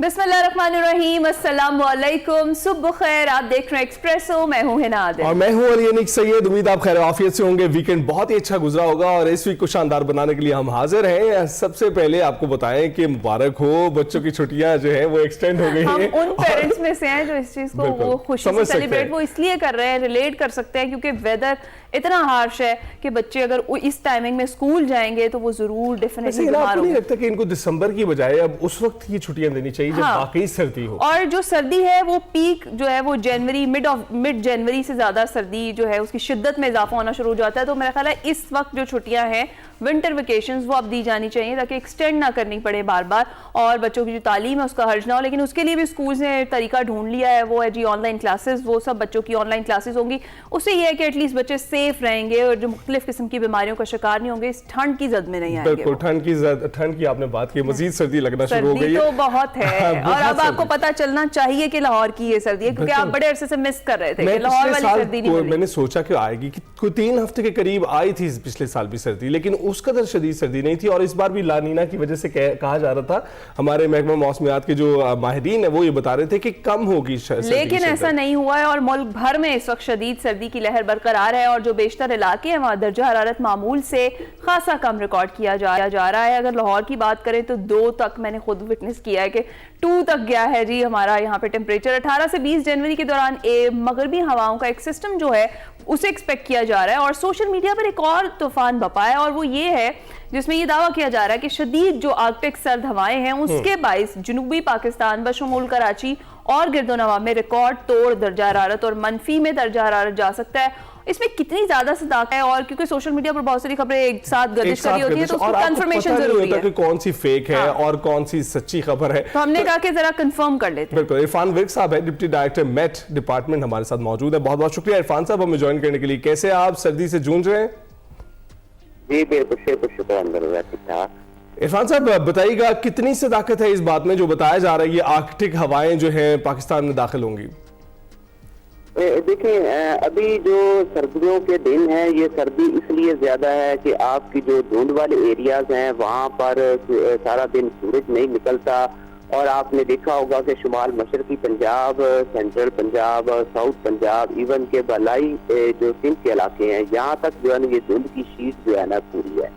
बिस्मिल्लाहिर्रहमानिर्रहीम, अस्सलाम वालेकुम, सुबह खैर। आप देख रहे हैं एक्सप्रेसो, मैं हूं हिना आदिल और मैं हूं अली सैयद। उम्मीद आप खैर आफियत से होंगे। वीकेंड बहुत ही अच्छा गुजरा होगा और इस वीक को शानदार बनाने के लिए हम हाजिर हैं। सबसे पहले आपको बताएं कि मुबारक हो, बच्चों की छुट्टियां जो है वो एक्सटेंड हो गई हैं। हम उन पेरेंट्स में से हैं जो इस चीज को वो खुशी से सेलिब्रेट वो इसलिए कर रहे हैं, रिलेट कर सकते हैं क्योंकि वेदर इतना हार्श है कि बच्चे अगर इस टाइमिंग में स्कूल जाएंगे तो वो जरूर डेफिनेटली बीमार होंगे। नहीं लगता कि इनको दिसंबर की बजाय अब उस वक्त की छुट्टियां देनी चाहिए जब वाकई सर्दी हो। और जो सर्दी है वो पीक जो है वो जनवरी, मिड जनवरी से ज्यादा सर्दी जो है उसकी शिद्दत में इजाफा होना शुरू हो जाता है। तो मेरा ख्याल है इस वक्त जो छुट्टियां हैं विंटर वेकेशंस वो अब दी जानी चाहिए ताकि एक्सटेंड ना करनी पड़े बार बार और बच्चों की जो तालीम है उसका हर्ज ना हो। लेकिन उसके लिए भी स्कूल्स ने तरीका ढूंढ लिया है, वो है जी ऑनलाइन क्लासेस। वो सब बच्चों की ऑनलाइन क्लासेस होंगी। उससे ये है कि एटलीस्ट बच्चे सेफ रहेंगे और जो मुख्तलिफ किस्म की बीमारियों का शिकार नहीं होंगे, इस ठंड की जद में नहीं आएंगे। बिल्कुल, ठंड की आपने बात की, मजीद सर्दी लगना शुरू हो गई है। तो बहुत है और अब आपको पता चलना चाहिए कि लाहौर की ये सर्दी है क्योंकि आप बड़े अरसे से मिस कर रहे थे कि लाहौर वाली सर्दी नहीं मिली। मैंने सोचा कि आएगी, कि कोई 3 हफ्ते के करीब आई थी पिछले साल भी सर्दी, लेकिन उस कदर शदीद सर्दी नहीं थी। और इस बार भी लानीना की वजह से कहा जा रहा था, हमारे महकमा मौसमियात के जो माहिरीन है वो ये बता रहे थे कि कम होगी सर्दी, लेकिन ऐसा नहीं हुआ है और मुल्क भर में इस वक्त शदीद सर्दी की लहर बरकरार है और जो बेशतर इलाके हैं वहां दर्जा हरारत मामूल से खासा कम रिकॉर्ड किया जा रहा है। अगर लाहौर की बात करें तो 2 तक मैंने खुद विटनेस किया है कि 2 तक गया है जी हमारा यहाँ पे टेम्परेचर। 18 से 20 जनवरी के दौरान मगरबी हवाओं का एक सिस्टम जो है उसे एक्सपेक्ट किया जा रहा है। और सोशल मीडिया पर एक और तूफान बपा है और वो ये है जिसमें ये दावा किया जा रहा है कि शदीद जो आर्कटिक सर्द हवाएं हैं उसके बाइस जनूबी पाकिस्तान बशमूल कराची और गिरदोनवा में रिकॉर्ड तोड़ दर्जा हरारत और मनफी में दर्जा हरारत जा सकता है। इसमें कितनी ज्यादा सदाकत है और क्योंकि सोशल मीडिया पर बहुत सारी खबरें एक साथ गर्दिश करी होती है तो उसको कंफर्मेशन जरूरी है कि कौन सी फेक है और कौन सी सच्ची खबर है। तो हमने कहा कि जरा कंफर्म कर लेते हैं। बिल्कुल, इरफान विर्क साहब है, डिप्टी डायरेक्टर मेट डिपार्टमेंट, हमारे साथ मौजूद है। बहुत बहुत शुक्रिया इरफान साहब हमें ज्वाइन करने के लिए। कैसे आप सर्दी से जूझ रहे हैं? जी बिल्कुल, इरफान साहब बताइएगा कितनी सदाकत है इस बात में जो बताया जा रहा है ये आर्कटिक हवाएं जो है पाकिस्तान में दाखिल होंगी? देखिए, अभी जो सर्दियों के दिन हैं ये सर्दी इसलिए ज्यादा है कि आपकी जो धुंध वाले एरियाज हैं वहाँ पर सारा दिन सूरज नहीं निकलता और आपने देखा होगा कि शुमाल मशरकी Punjab, central Punjab, south Punjab, even के बलाई जो सिंध के इलाके हैं यहाँ तक जो है ना ये धुंध की शीट जो है ना पूरी है।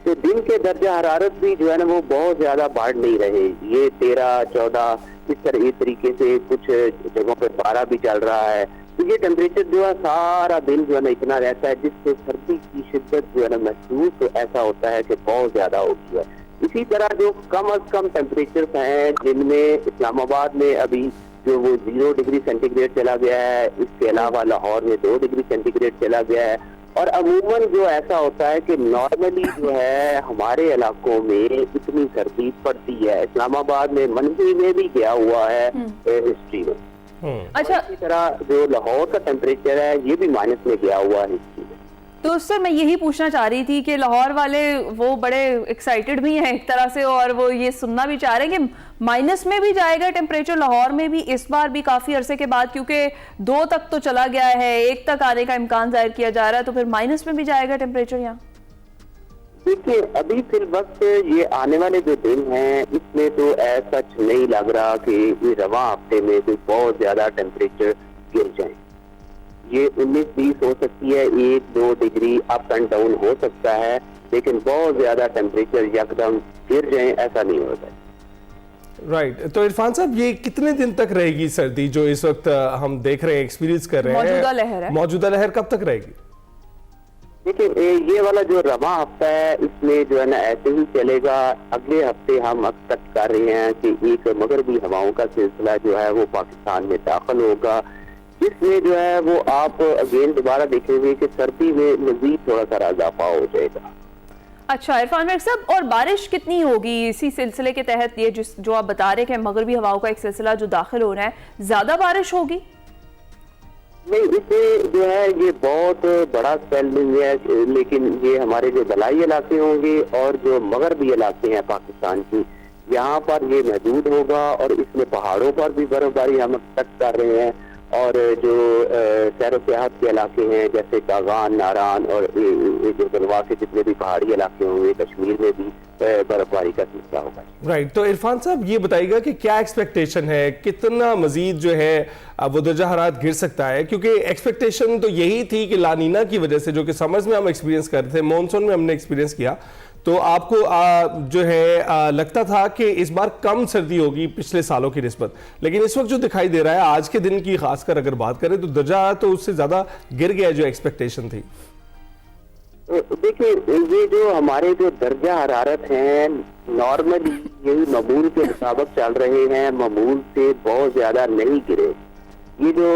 तो दिन के दर्जा हरारत भी जो है ना वो बहुत ज्यादा बढ़ नहीं रहे, ये 13-14 इस तरीके से कुछ जगहों पर 12 भी चल रहा है। तो ये टेम्परेचर जो है सारा दिन जो है ना इतना रहता है जिससे सर्दी की शिद्दत जो है ना महसूस तो ऐसा होता है कि बहुत ज्यादा होती है। इसी तरह जो कम अज कम टेम्परेचर हैं जिनमें इस्लामाबाद में अभी जो वो 0 डिग्री सेंटीग्रेड चला गया है, इसके अलावा लाहौर में 2 डिग्री सेंटीग्रेड चला गया है। और अमूमन जो ऐसा होता है कि नॉर्मली जो है हमारे इलाकों में इतनी सर्दी पड़ती है, इस्लामाबाद में मनफी में भी गया हुआ है हिस्ट्री में। अच्छा, इसी तरह जो लाहौर का टेम्परेचर है ये भी माइनस में गया हुआ है हिस्ट्री में। तो सर मैं यही पूछना चाह रही थी कि लाहौर वाले वो बड़े एक्साइटेड भी हैं एक तरह से और वो ये सुनना भी चाह रहे हैं कि माइनस में भी जाएगा टेम्परेचर लाहौर में भी इस बार भी काफी अरसे के बाद, क्योंकि 2 तक तो चला गया है, 1 तक आने का इम्कान जाहिर किया जा रहा है, तो फिर माइनस में भी जाएगा टेम्परेचर यहाँ? देखिए, अभी फिर वक्त ये आने वाले जो दिन हैं इसमें तो ऐसा नहीं लग रहा कि रवा हफ्ते में कोई बहुत ज्यादा टेम्परेचर गिर जाए। ये 19-20 हो सकती है, 1-2 डिग्री अप एंड डाउन हो सकता है, लेकिन बहुत ज्यादा टेम्परेचर यकदम गिर जाए ऐसा नहीं होता। राइट, तो इरफान साहब ये कितने दिन तक रहेगी सर्दी जो इस वक्त हम देख रहे हैं, एक्सपीरियंस कर रहे हैं? मौजूदा लहर है, मौजूदा लहर कब तक रहेगी? देखिए, ये वाला जो रवा हफ्ता है इसमें जो है ना ऐसे ही चलेगा। अगले हफ्ते हम एक्सपेक्ट कर रहे हैं कि एक मगरबी हवाओं का सिलसिला जो है वो पाकिस्तान में दाखिल होगा, जिसमें जो है वो आप अगेन दोबारा देखेंगे कि सर्दी में मजीद थोड़ा सा इजाफा हो जाएगा। अच्छा इरफान विर्क साहब, और बारिश कितनी होगी इसी सिलसिले के तहत? ये जो आप बता रहे हैं मगरबी हवाओं का एक सिलसिला जो दाखिल हो रहा है, ज्यादा बारिश होगी? नहीं, इसमें जो है ये बहुत बड़ा स्पेल नहीं है, लेकिन ये हमारे जो बलाई इलाके होंगे और जो मगरबी इलाके हैं पाकिस्तान की यहाँ पर ये मौजूद होगा और इसमें पहाड़ों पर भी बर्फबारी हम एक्सपेक्ट कर रहे हैं और जो सैर सियाहत के इलाके हैं जैसे कागान, नारान और ये जो गलवा के जितने भी पहाड़ी इलाके होंगे, कश्मीर में भी बर्फबारी का सिलसिला होगा। राइट, तो इरफान साहब ये बताइएगा कि क्या एक्सपेक्टेशन है, कितना मजीद जो है वो दर्जा हरारत गिर सकता है? क्योंकि एक्सपेक्टेशन तो यही थी कि लानीना की वजह से, जो कि समर्स में हम एक्सपीरियंस कर रहे थे, मॉनसून में हमने एक्सपीरियंस किया, तो आपको जो है लगता था कि इस बार कम सर्दी होगी पिछले सालों की निस्बत, लेकिन इस वक्त जो दिखाई दे रहा है आज के दिन की खासकर अगर बात करें तो दर्जा तो उससे ज्यादा गिर गया जो एक्सपेक्टेशन थी। देखिए, ये जो हमारे जो दर्जा हरारत हैं नॉर्मली यही मामूल के मुताबिक चल रहे हैं, मामूल से बहुत ज्यादा नहीं गिरे। ये जो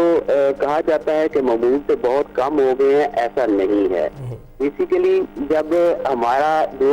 कहा जाता है कि मामूल से बहुत कम हो गए हैं, ऐसा नहीं है। बेसिकली जब हमारा जो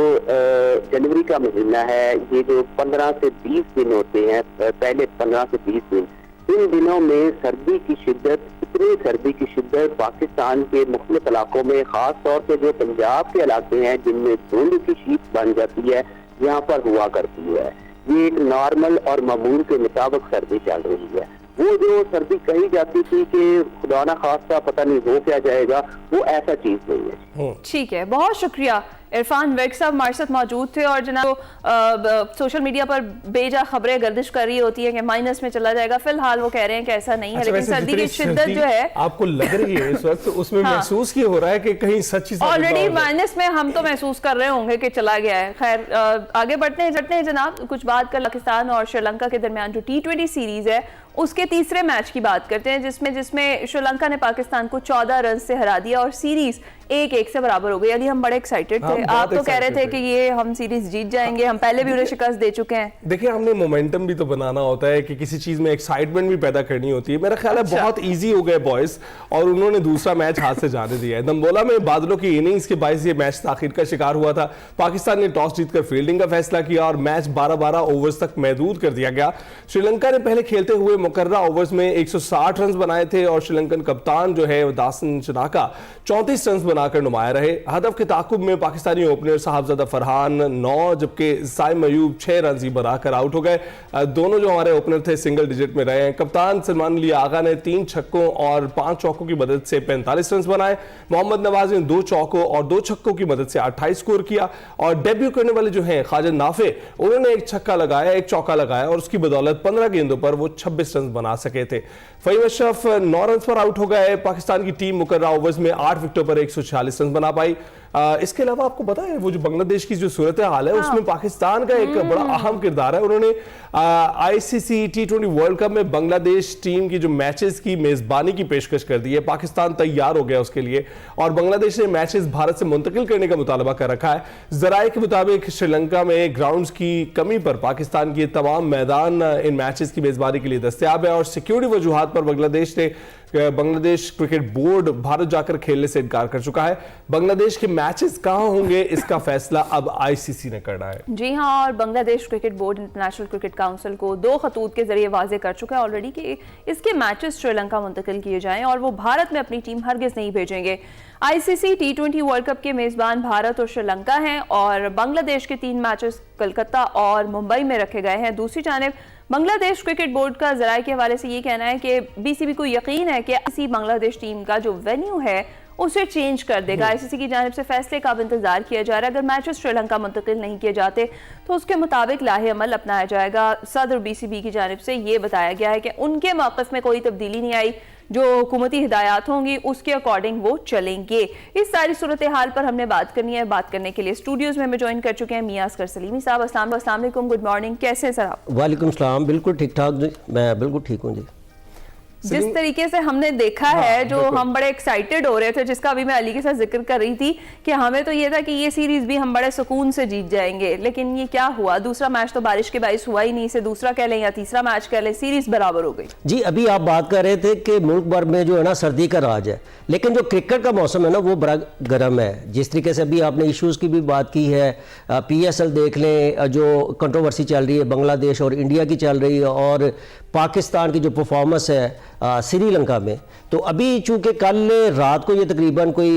जनवरी का महीना है, ये जो 15 से 20 दिन होते हैं, पहले 15 से 20 दिन, इन दिनों में सर्दी की शिद्दत, इतनी सर्दी की शिद्दत पाकिस्तान के मुख्तलिफ इलाकों में, खास तौर से जो पंजाब के इलाके हैं जिनमें धुंध की शीत बन जाती है, यहाँ पर हुआ करती है। ये एक नॉर्मल और मामूल के मुताबिक सर्दी चल रही है। वो जो सर्दी कही जाती थी कि खुदा ना खास्ता पता नहीं हो क्या जाएगा, वो ऐसा चीज नहीं है। ठीक है, बहुत शुक्रिया। इरफान वेग साहब हमारे साथ मौजूद थे और जनाब सोशल मीडिया पर बेजा खबरें गर्दिश कर रही होती है कि माइनस में चला जाएगा, फिलहाल वो कह रहे हैं कि ऐसा नहीं है। लेकिन सर्दी की शिद्दत जो है आपको लग रही है इस वक्त, उसमें महसूस ये हो रहा है कि कहीं सच्ची ऑलरेडी माइनस में हम तो महसूस कर रहे होंगे कि चला गया है। खैर आगे बढ़ते हैं जनाब, कुछ बात कर पाकिस्तान और श्रीलंका के दरमियान जो T20 सीरीज है उसके तीसरे मैच की बात करते हैं, जिसमें श्रीलंका ने पाकिस्तान को 14 रन से हरा दिया और सीरीज 1-1 से बराबर हो गई। अली हम बड़े एक्साइटेड थे, आप तो कह रहे थे कि ये हम सीरीज जीत जाएंगे, हम पहले भी उन्हें शिकस्त दे चुके हैं। देखिए, हमने मोमेंटम भी तो बनाना होता है कि किसी चीज में एक्साइटमेंट भी पैदा करनी होती है। मेरा ख्याल है बहुत इजी हो गए बॉयज और उन्होंने दूसरा मैच हाथ से जाने दिया है। दम्बोला में बादलों की इनिंग्स के बायस ये मैच ताखीर का शिकार हुआ था। पाकिस्तान ने टॉस जीतकर फील्डिंग का फैसला किया और मैच 12-12 ओवर्स तक महदूद कर दिया गया। श्रीलंका ने पहले खेलते हुए मुकर्रा ओवर्स में 160 रन बनाए थे और श्रीलंकन कप्तान जो है दासन चनाका 34 रन बनाकर नुमाया रहे। हदफ के ताकुब में पाकिस्तानी ओपनर साहबजादा फरहान 9 जबकि साइम अयूब 6 रन ही बनाकर आउट हो गए। दोनों जो हमारे ओपनर थे सिंगल डिजिट में रहे हैं। कप्तान सलमान अली आगा ने 3 छक्कों और 5 चौकों की मदद से 45 रन बनाए। मोहम्मद नवाज ने 2 चौकों और 2 छक्कों की मदद से 28 स्कोर किया और डेब्यू करने वाले जो हैं ख्वाजा नाफे, उन्होंने 1 छक्का लगाया, 1 चौका लगाया और उसकी बदौलत 15 गेंदों पर वो 26 रन बना सके थे। फहीम अशरफ 9 रन पर आउट हो गए। पाकिस्तान की टीम मुकर्रा ओवर्स में 8 विकेटों पर 146 रन बना पाई। इसके अलावा आपको पता है वो जो बांग्लादेश की जो सूरत हाल है उसमें पाकिस्तान का एक बड़ा अहम किरदार है। उन्होंने ICC T20 वर्ल्ड कप में बांग्लादेश टीम की जो मैचेस की मेजबानी की पेशकश कर दी है। पाकिस्तान तैयार हो गया उसके लिए और बांग्लादेश ने मैचेस भारत से मुंतकिल करने का मुतालबा कर रखा है। जराए के मुताबिक श्रीलंका में ग्राउंड्स की कमी पर पाकिस्तान के तमाम मैदान इन मैचेस की मेजबानी के लिए दस्तयाब है और सिक्योरिटी वजूहात पर बांग्लादेश क्रिकेट बोर्ड भारत जाकर खेलने से इनकार कर चुका है। बांग्लादेश के मैचेस कहां होंगे इसका फैसला अब ICC ने करना है। जी हां, और Bangladesh cricket board international cricket council को 2 खतूत के जरिए वाजे कर चुका है ऑलरेडी कि इसके मैचेस श्रीलंका मुंतकिल किए जाएं और वो भारत में अपनी टीम हरगिज नहीं भेजेंगे। ICC T20 वर्ल्ड कप के मेजबान भारत और श्रीलंका हैं और बांग्लादेश के 3 मैचेस कलकत्ता और मुंबई में रखे गए हैं। दूसरी जानिब बांग्लादेश क्रिकेट बोर्ड का जराये के हवाले से ये कहना है कि BCB को यकीन है कि ICC बांग्लादेश टीम का जो वेन्यू है उसे चेंज कर देगा। ICC की जानिब से फैसले का अब इंतजार किया जा रहा है। अगर मैचेस श्रीलंका मुंतकिल नहीं किए जाते तो उसके मुताबिक लाहे अमल अपनाया जाएगा। सदर BCB की जानिब से ये बताया गया है कि उनके मौक़िफ़ में कोई तब्दीली नहीं आई, जो हुकूमती हिदायत होंगी उसके अकॉर्डिंग वो चलेंगे। इस सारी सूरत हाल पर हमने बात करनी है। बात करने के लिए स्टूडियोज में हमें ज्वाइन कर चुके हैं मियां असगर सलीमी साहब। अस्सलाम वालेकुम, गुड मॉर्निंग, कैसे हैं सर आप? वालेकुम सलाम, बिल्कुल ठीक ठाक, मैं बिल्कुल ठीक हूँ जी। जिस तरीके से हमने देखा है, जो हम बड़े एक्साइटेड हो रहे थे, जिसका अभी मैं अली के साथ जिक्र कर रही थी कि हमें तो ये था कि ये सीरीज भी हम बड़े सुकून से जीत जाएंगे, लेकिन ये क्या हुआ? दूसरा मैच तो बारिश के बाइस हुआ ही नहीं, इसे दूसरा कह लें या तीसरा मैच कह लें, सीरीज बराबर हो गई। जी अभी आप बात कर रहे थे कि मुल्क भर में जो है ना सर्दी का राज है, लेकिन जो क्रिकेट का मौसम है ना वो बड़ा गर्म है। जिस तरीके से अभी आपने इश्यूज की भी बात की है, PSL देख लें, जो कंट्रोवर्सी चल रही है बांग्लादेश और इंडिया की चल रही है, और पाकिस्तान की जो परफॉर्मेंस है श्रीलंका में, तो अभी चूंकि कल रात को ये तकरीबन कोई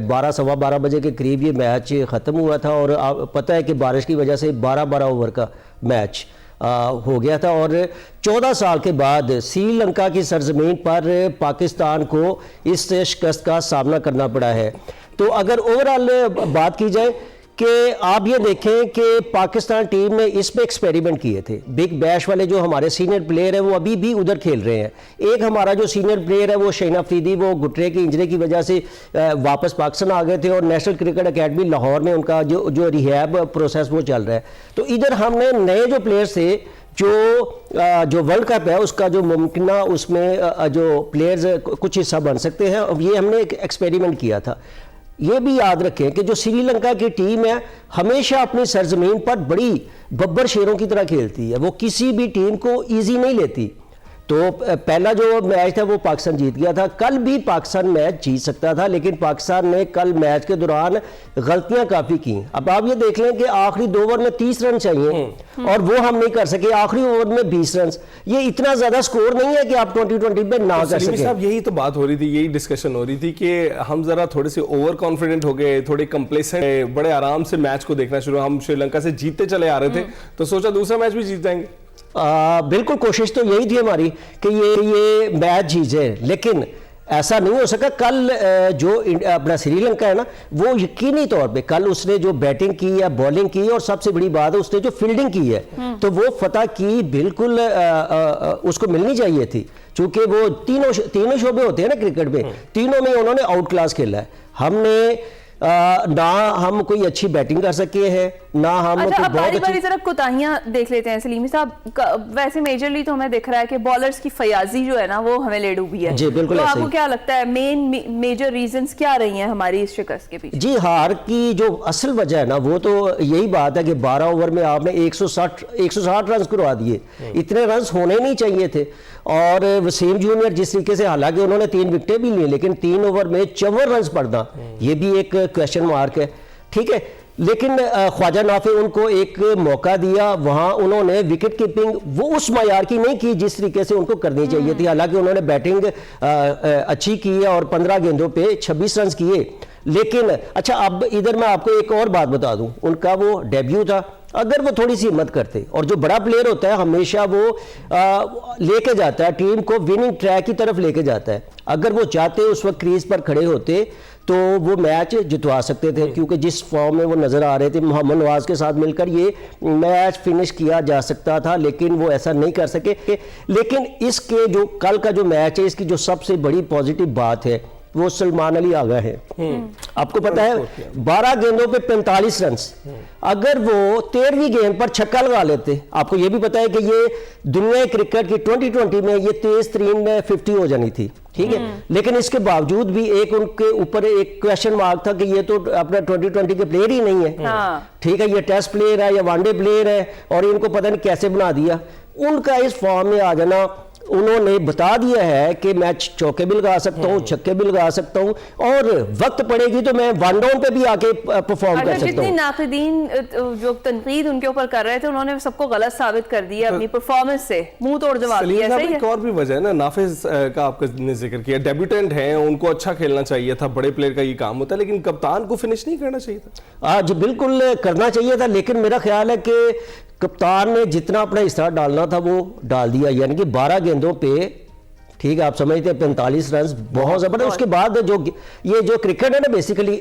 12 सवा 12 बजे के करीब ये मैच ख़त्म हुआ था और पता है कि बारिश की वजह से 12-12 ओवर का मैच, हो गया था और 14 साल के बाद श्रीलंका की सरजमीन पर पाकिस्तान को इस शिकस्त का सामना करना पड़ा है। तो अगर ओवरऑल बात की जाए कि आप ये देखें कि पाकिस्तान टीम ने इस पे एक्सपेरिमेंट किए थे। बिग बैश वाले जो हमारे सीनियर प्लेयर हैं वो अभी भी उधर खेल रहे हैं। एक हमारा जो सीनियर प्लेयर है वो शहीन अफरीदी, वो घुटने की इंजरी की वजह से वापस पाकिस्तान आ गए थे और नेशनल क्रिकेट अकेडमी लाहौर में उनका जो रिहैब प्रोसेस वो चल रहा है। तो इधर हमने नए जो प्लेयर्स थे जो वर्ल्ड कप है उसका जो मुमकिन उसमें जो प्लेयर्स कुछ हिस्सा बन सकते हैं, अब ये हमने एक एक्सपेरिमेंट किया था। ये भी याद रखें कि जो श्रीलंका की टीम है हमेशा अपनी सरजमीन पर बड़ी बब्बर शेरों की तरह खेलती है, वो किसी भी टीम को इजी नहीं लेती। तो पहला जो मैच था वो पाकिस्तान जीत गया था। कल भी पाकिस्तान मैच जीत सकता था, लेकिन पाकिस्तान ने कल मैच के दौरान गलतियां काफ़ी की। अब आप ये देख लें कि आखिरी 2 ओवर में 30 रन चाहिए और वो हम नहीं कर सके, आखिरी ओवर में 20 रन। ये इतना ज़्यादा स्कोर नहीं है कि आप 2020 में ना कर सकें। साहब यही तो बात हो रही थी, यही डिस्कशन हो रही थी कि हम जरा थोड़े से ओवर कॉन्फिडेंट हो गए, थोड़े कंप्लेसेंट, बड़े आराम से मैच को देखना शुरू। हम श्रीलंका से जीतते चले आ रहे थे तो सोचा दूसरा मैच भी जीत जाएंगे। बिल्कुल कोशिश तो यही थी हमारी कि ये मैच जीते, लेकिन ऐसा नहीं हो सका। कल जो अपना श्रीलंका है ना वो यकीनी तौर पे कल उसने जो बैटिंग की या बॉलिंग की और सबसे बड़ी बात है उसने जो फील्डिंग की है तो वो फतह की बिल्कुल उसको मिलनी चाहिए थी, क्योंकि वो तीनों शोबे होते हैं ना क्रिकेट में, तीनों में उन्होंने आउट क्लास खेला है। हमने ना हम कोई अच्छी बैटिंग कर सके हैं ना हम अच्छा, अब बहुत बारी जरा कोताहियां देख लेते हैं सलीमी साहब। वैसे मेजरली तो हमें दिख रहा है कि बॉलर्स की फयाजी जो है ना वो हमें ले डूबी है। जी बिल्कुल। तो आपको क्या लगता है मेजर रीजंस क्या रही हैं हमारी इस शिकस्त के पीछे? जी हार की जो असल वजह है ना वो तो यही बात है कि 12 ओवर में आपने 160 रन करवा दिए। इतने रन होने नहीं चाहिए थे। और वसीम जूनियर जिस तरीके से, हालांकि उन्होंने 3 विकेटें भी ली, लेकिन 3 ओवर में 54 रन पड़ना ये भी एक क्वेश्चन मार्क है। ठीक है, लेकिन ख्वाजा नाफे उनको एक मौका दिया, वहां उन्होंने विकेट कीपिंग वो उस मयार की नहीं की जिस तरीके से उनको करनी चाहिए थी। हालांकि उन्होंने बैटिंग अच्छी की है और 15 गेंदों पे 26 रन किए। लेकिन अच्छा, अब इधर मैं आपको एक और बात बता दूं, उनका वो डेब्यू था, अगर वो थोड़ी सी हिम्मत करते, और जो बड़ा प्लेयर होता है हमेशा वो लेके जाता है टीम को, विनिंग ट्रैक की तरफ लेके जाता है। अगर वो चाहते उस वक्त क्रीज पर खड़े होते तो वो मैच जितवा सकते थे, क्योंकि जिस फॉर्म में वो नजर आ रहे थे मोहम्मद नवाज के साथ मिलकर ये मैच फिनिश किया जा सकता था, लेकिन वो ऐसा नहीं कर सके। लेकिन इसके जो कल का जो मैच है इसकी जो सबसे बड़ी पॉजिटिव बात है वो सलमान अली आगा है। आपको पता है 12 गेंदों पे 45 रन, अगर वो 13वीं गेंद पर छक्का लगा लेते, आपको ये भी पता है कि ये दुनिया क्रिकेट की 2020 में ये तेज तरीन 50 हो जानी थी। ठीक है, लेकिन इसके बावजूद भी एक उनके ऊपर एक क्वेश्चन मार्क था कि ये तो अपना 2020 के प्लेयर ही नहीं है। ठीक है, ये टेस्ट प्लेयर है या वनडे प्लेयर है और इनको पता नहीं कैसे बना दिया। उनका इस फॉर्म में आ जाना, उन्होंने बता दिया है कि मैं चौके भी लगा सकता हूँ, छक्के भी लगा सकता हूँ और वक्त पड़ेगी तो मैं वन डाउन पे भी आके परफॉर्म कर सकता हूँ। जितनी नाक़िदीन जो तनकीद उनके ऊपर कर रहे थे उन्होंने सबको गलत साबित कर दिया अपनी परफॉर्मेंस से, मुंह तोड़ जवाब दिया। सही है। एक और भी वजह है ना, नाफिज का आपने जिक्र किया, डेब्यूटेंट हैं, उनको अच्छा खेलना चाहिए था, बड़े प्लेयर का ये काम होता है, लेकिन कप्तान को फिनिश नहीं करना चाहिए था। जी बिल्कुल करना चाहिए था, लेकिन मेरा ख्याल है कि कप्तान ने जितना अपना हिस्सा डालना था वो डाल दिया, यानी कि 12 गेंदों पे, ठीक है आप समझते हैं 45 रन बहुत जबरदस्त। उसके बाद ये जो क्रिकेट है ना बेसिकली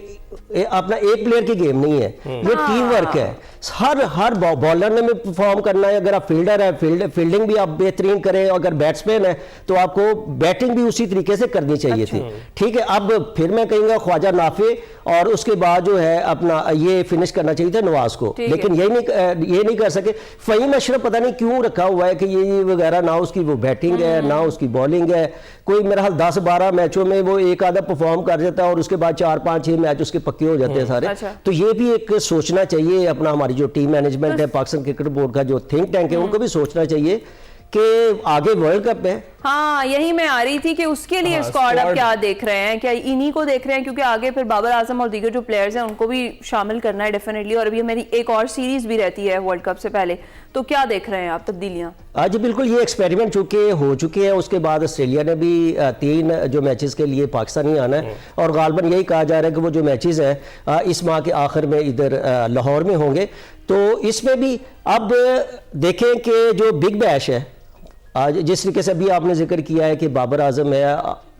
अपना एक प्लेयर की गेम नहीं है, ये टीम वर्क है। हर बॉलर ने परफॉर्म करना है। अगर आप फील्डर है फील्डिंग भी आप बेहतरीन करें, अगर बैट्समैन है तो आपको बैटिंग भी उसी तरीके से करनी चाहिए थी। ठीक है, अब फिर मैं कहूँगा ख्वाजा नाफे और उसके बाद जो है अपना ये फिनिश करना चाहिए था नवाज को, लेकिन ये नहीं कर सके। फ़हीम अशरफ पता नहीं क्यों रखा हुआ है कि ये वगैरह, ना उसकी वो बैटिंग है ना उसकी बॉलिंग है। कोई मेरा हाल 10-12 मैचों में वो एक आधा परफॉर्म कर देता है और उसके बाद 4-5-6 मैच उसके पक्के हो जाते हैं सारे। अच्छा। तो ये भी एक सोचना चाहिए, अपना हमारी जो टीम मैनेजमेंट है, पाकिस्तान क्रिकेट बोर्ड का जो थिंक टैंक है, उनको भी सोचना चाहिए कि आगे वर्ल्ड कप है, हाँ, यही मैं आ रही थी कि उसके लिए हाँ, स्क्वाड आप स्क्वाड। क्या देख रहे हैं, क्या इन्हीं को देख रहे हैं, क्योंकि आगे फिर बाबर आजम और दीगर जो प्लेयर्स हैं उनको भी शामिल करना है डेफिनेटली, और अभी मेरी एक और सीरीज भी रहती है वर्ल्ड कप से पहले, तो क्या देख रहे हैं आप तब्दीलियां? आज बिल्कुल ये एक्सपेरिमेंट हो चुके हैं। उसके बाद ऑस्ट्रेलिया ने भी 3 जो मैचेस के लिए पाकिस्तान ही आना है, और गालबन यही कहा जा रहा है कि वो जो मैचेस हैं इस माह के आखिर में इधर लाहौर में होंगे। तो इसमें भी अब देखें कि जो बिग बैश है, आज जिस तरीके से अभी आपने जिक्र किया है कि बाबर आजम है,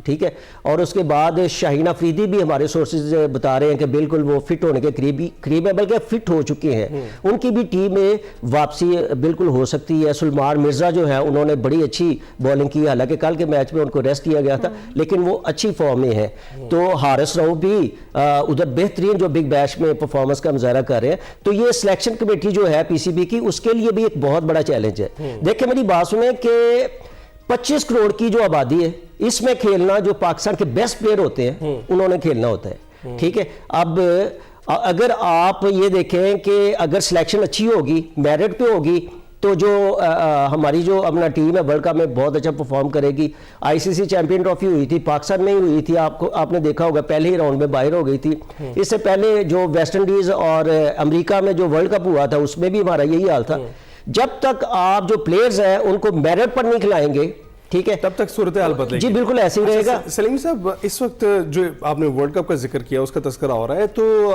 ठीक है, और उसके बाद शाहीन अफरीदी भी हमारे सोर्सेज बता रहे हैं कि बिल्कुल वो फिट होने के करीब है, बल्कि फिट हो चुके हैं। उनकी भी टीम में वापसी बिल्कुल हो सकती है। सुलेमान मिर्जा जो है उन्होंने बड़ी अच्छी बॉलिंग की, हालांकि कल के मैच में उनको रेस्ट किया गया था, लेकिन वो अच्छी फॉर्म में है। तो हारिस रऊफ भी उधर बेहतरीन जो बिग बैश में परफॉर्मेंस का मुजाहरा कर रहे हैं। तो ये सिलेक्शन कमेटी जो है पीसीबी की, उसके लिए भी एक बहुत बड़ा चैलेंज है। देखिए मेरी बात सुने कि 25 करोड़ की जो आबादी है, इसमें खेलना जो पाकिस्तान के बेस्ट प्लेयर होते हैं उन्होंने खेलना होता है, ठीक है। अब अगर आप ये देखें कि अगर सिलेक्शन अच्छी होगी, मेरिट पे होगी, तो जो हमारी जो अपना टीम है वर्ल्ड कप में बहुत अच्छा परफॉर्म करेगी। आईसीसी चैंपियन ट्रॉफी हुई थी, पाकिस्तान में ही हुई थी, आपने देखा होगा पहले ही राउंड में बाहर हो गई थी। इससे पहले जो वेस्ट इंडीज और अमेरिका में जो वर्ल्ड कप हुआ था उसमें भी हमारा यही हाल था। जब तक आप जो प्लेयर्स हैं उनको मेरिट पर नहीं खिलाएंगे, ठीक है, तब तक सूरत हाल बदलेगी। जी बिल्कुल ऐसे ही रहेगा। सलीम साहब, इस वक्त जो आपने वर्ल्ड कप का जिक्र किया उसका तस्करा हो रहा है, तो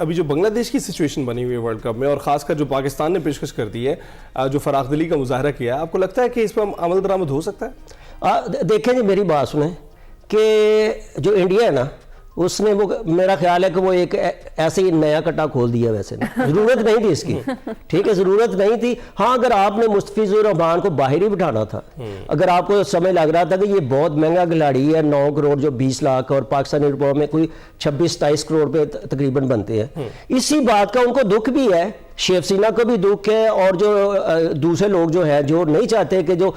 अभी जो बांग्लादेश की सिचुएशन बनी हुई है वर्ल्ड कप में, और खासकर जो पाकिस्तान ने पेशकश कर दी है, जो फराख दिली का मुजाहरा किया है, आपको लगता है कि इस पर अमल दरामद हो सकता है? देखें जी, मेरी बात सुने कि जो इंडिया है ना, उसने वो, मेरा ख्याल है कि वो एक ऐसे ही नया कट्टा खोल दिया। वैसे जरूरत नहीं थी इसकी, ठीक है, जरूरत नहीं थी। हाँ, अगर आपने मुस्तफिजुर रहमान को बाहर ही बिठाना था, अगर आपको समय लग रहा था कि ये बहुत महंगा खिलाड़ी है, 9 करोड़ जो 20 लाख, और पाकिस्तानी रुपयों में कोई 26-27 करोड़ पे तकरीबन बनते हैं, इसी बात का उनको दुख भी है, शेख हसीना को भी दुख है, और जो दूसरे लोग जो है जो नहीं चाहते कि जो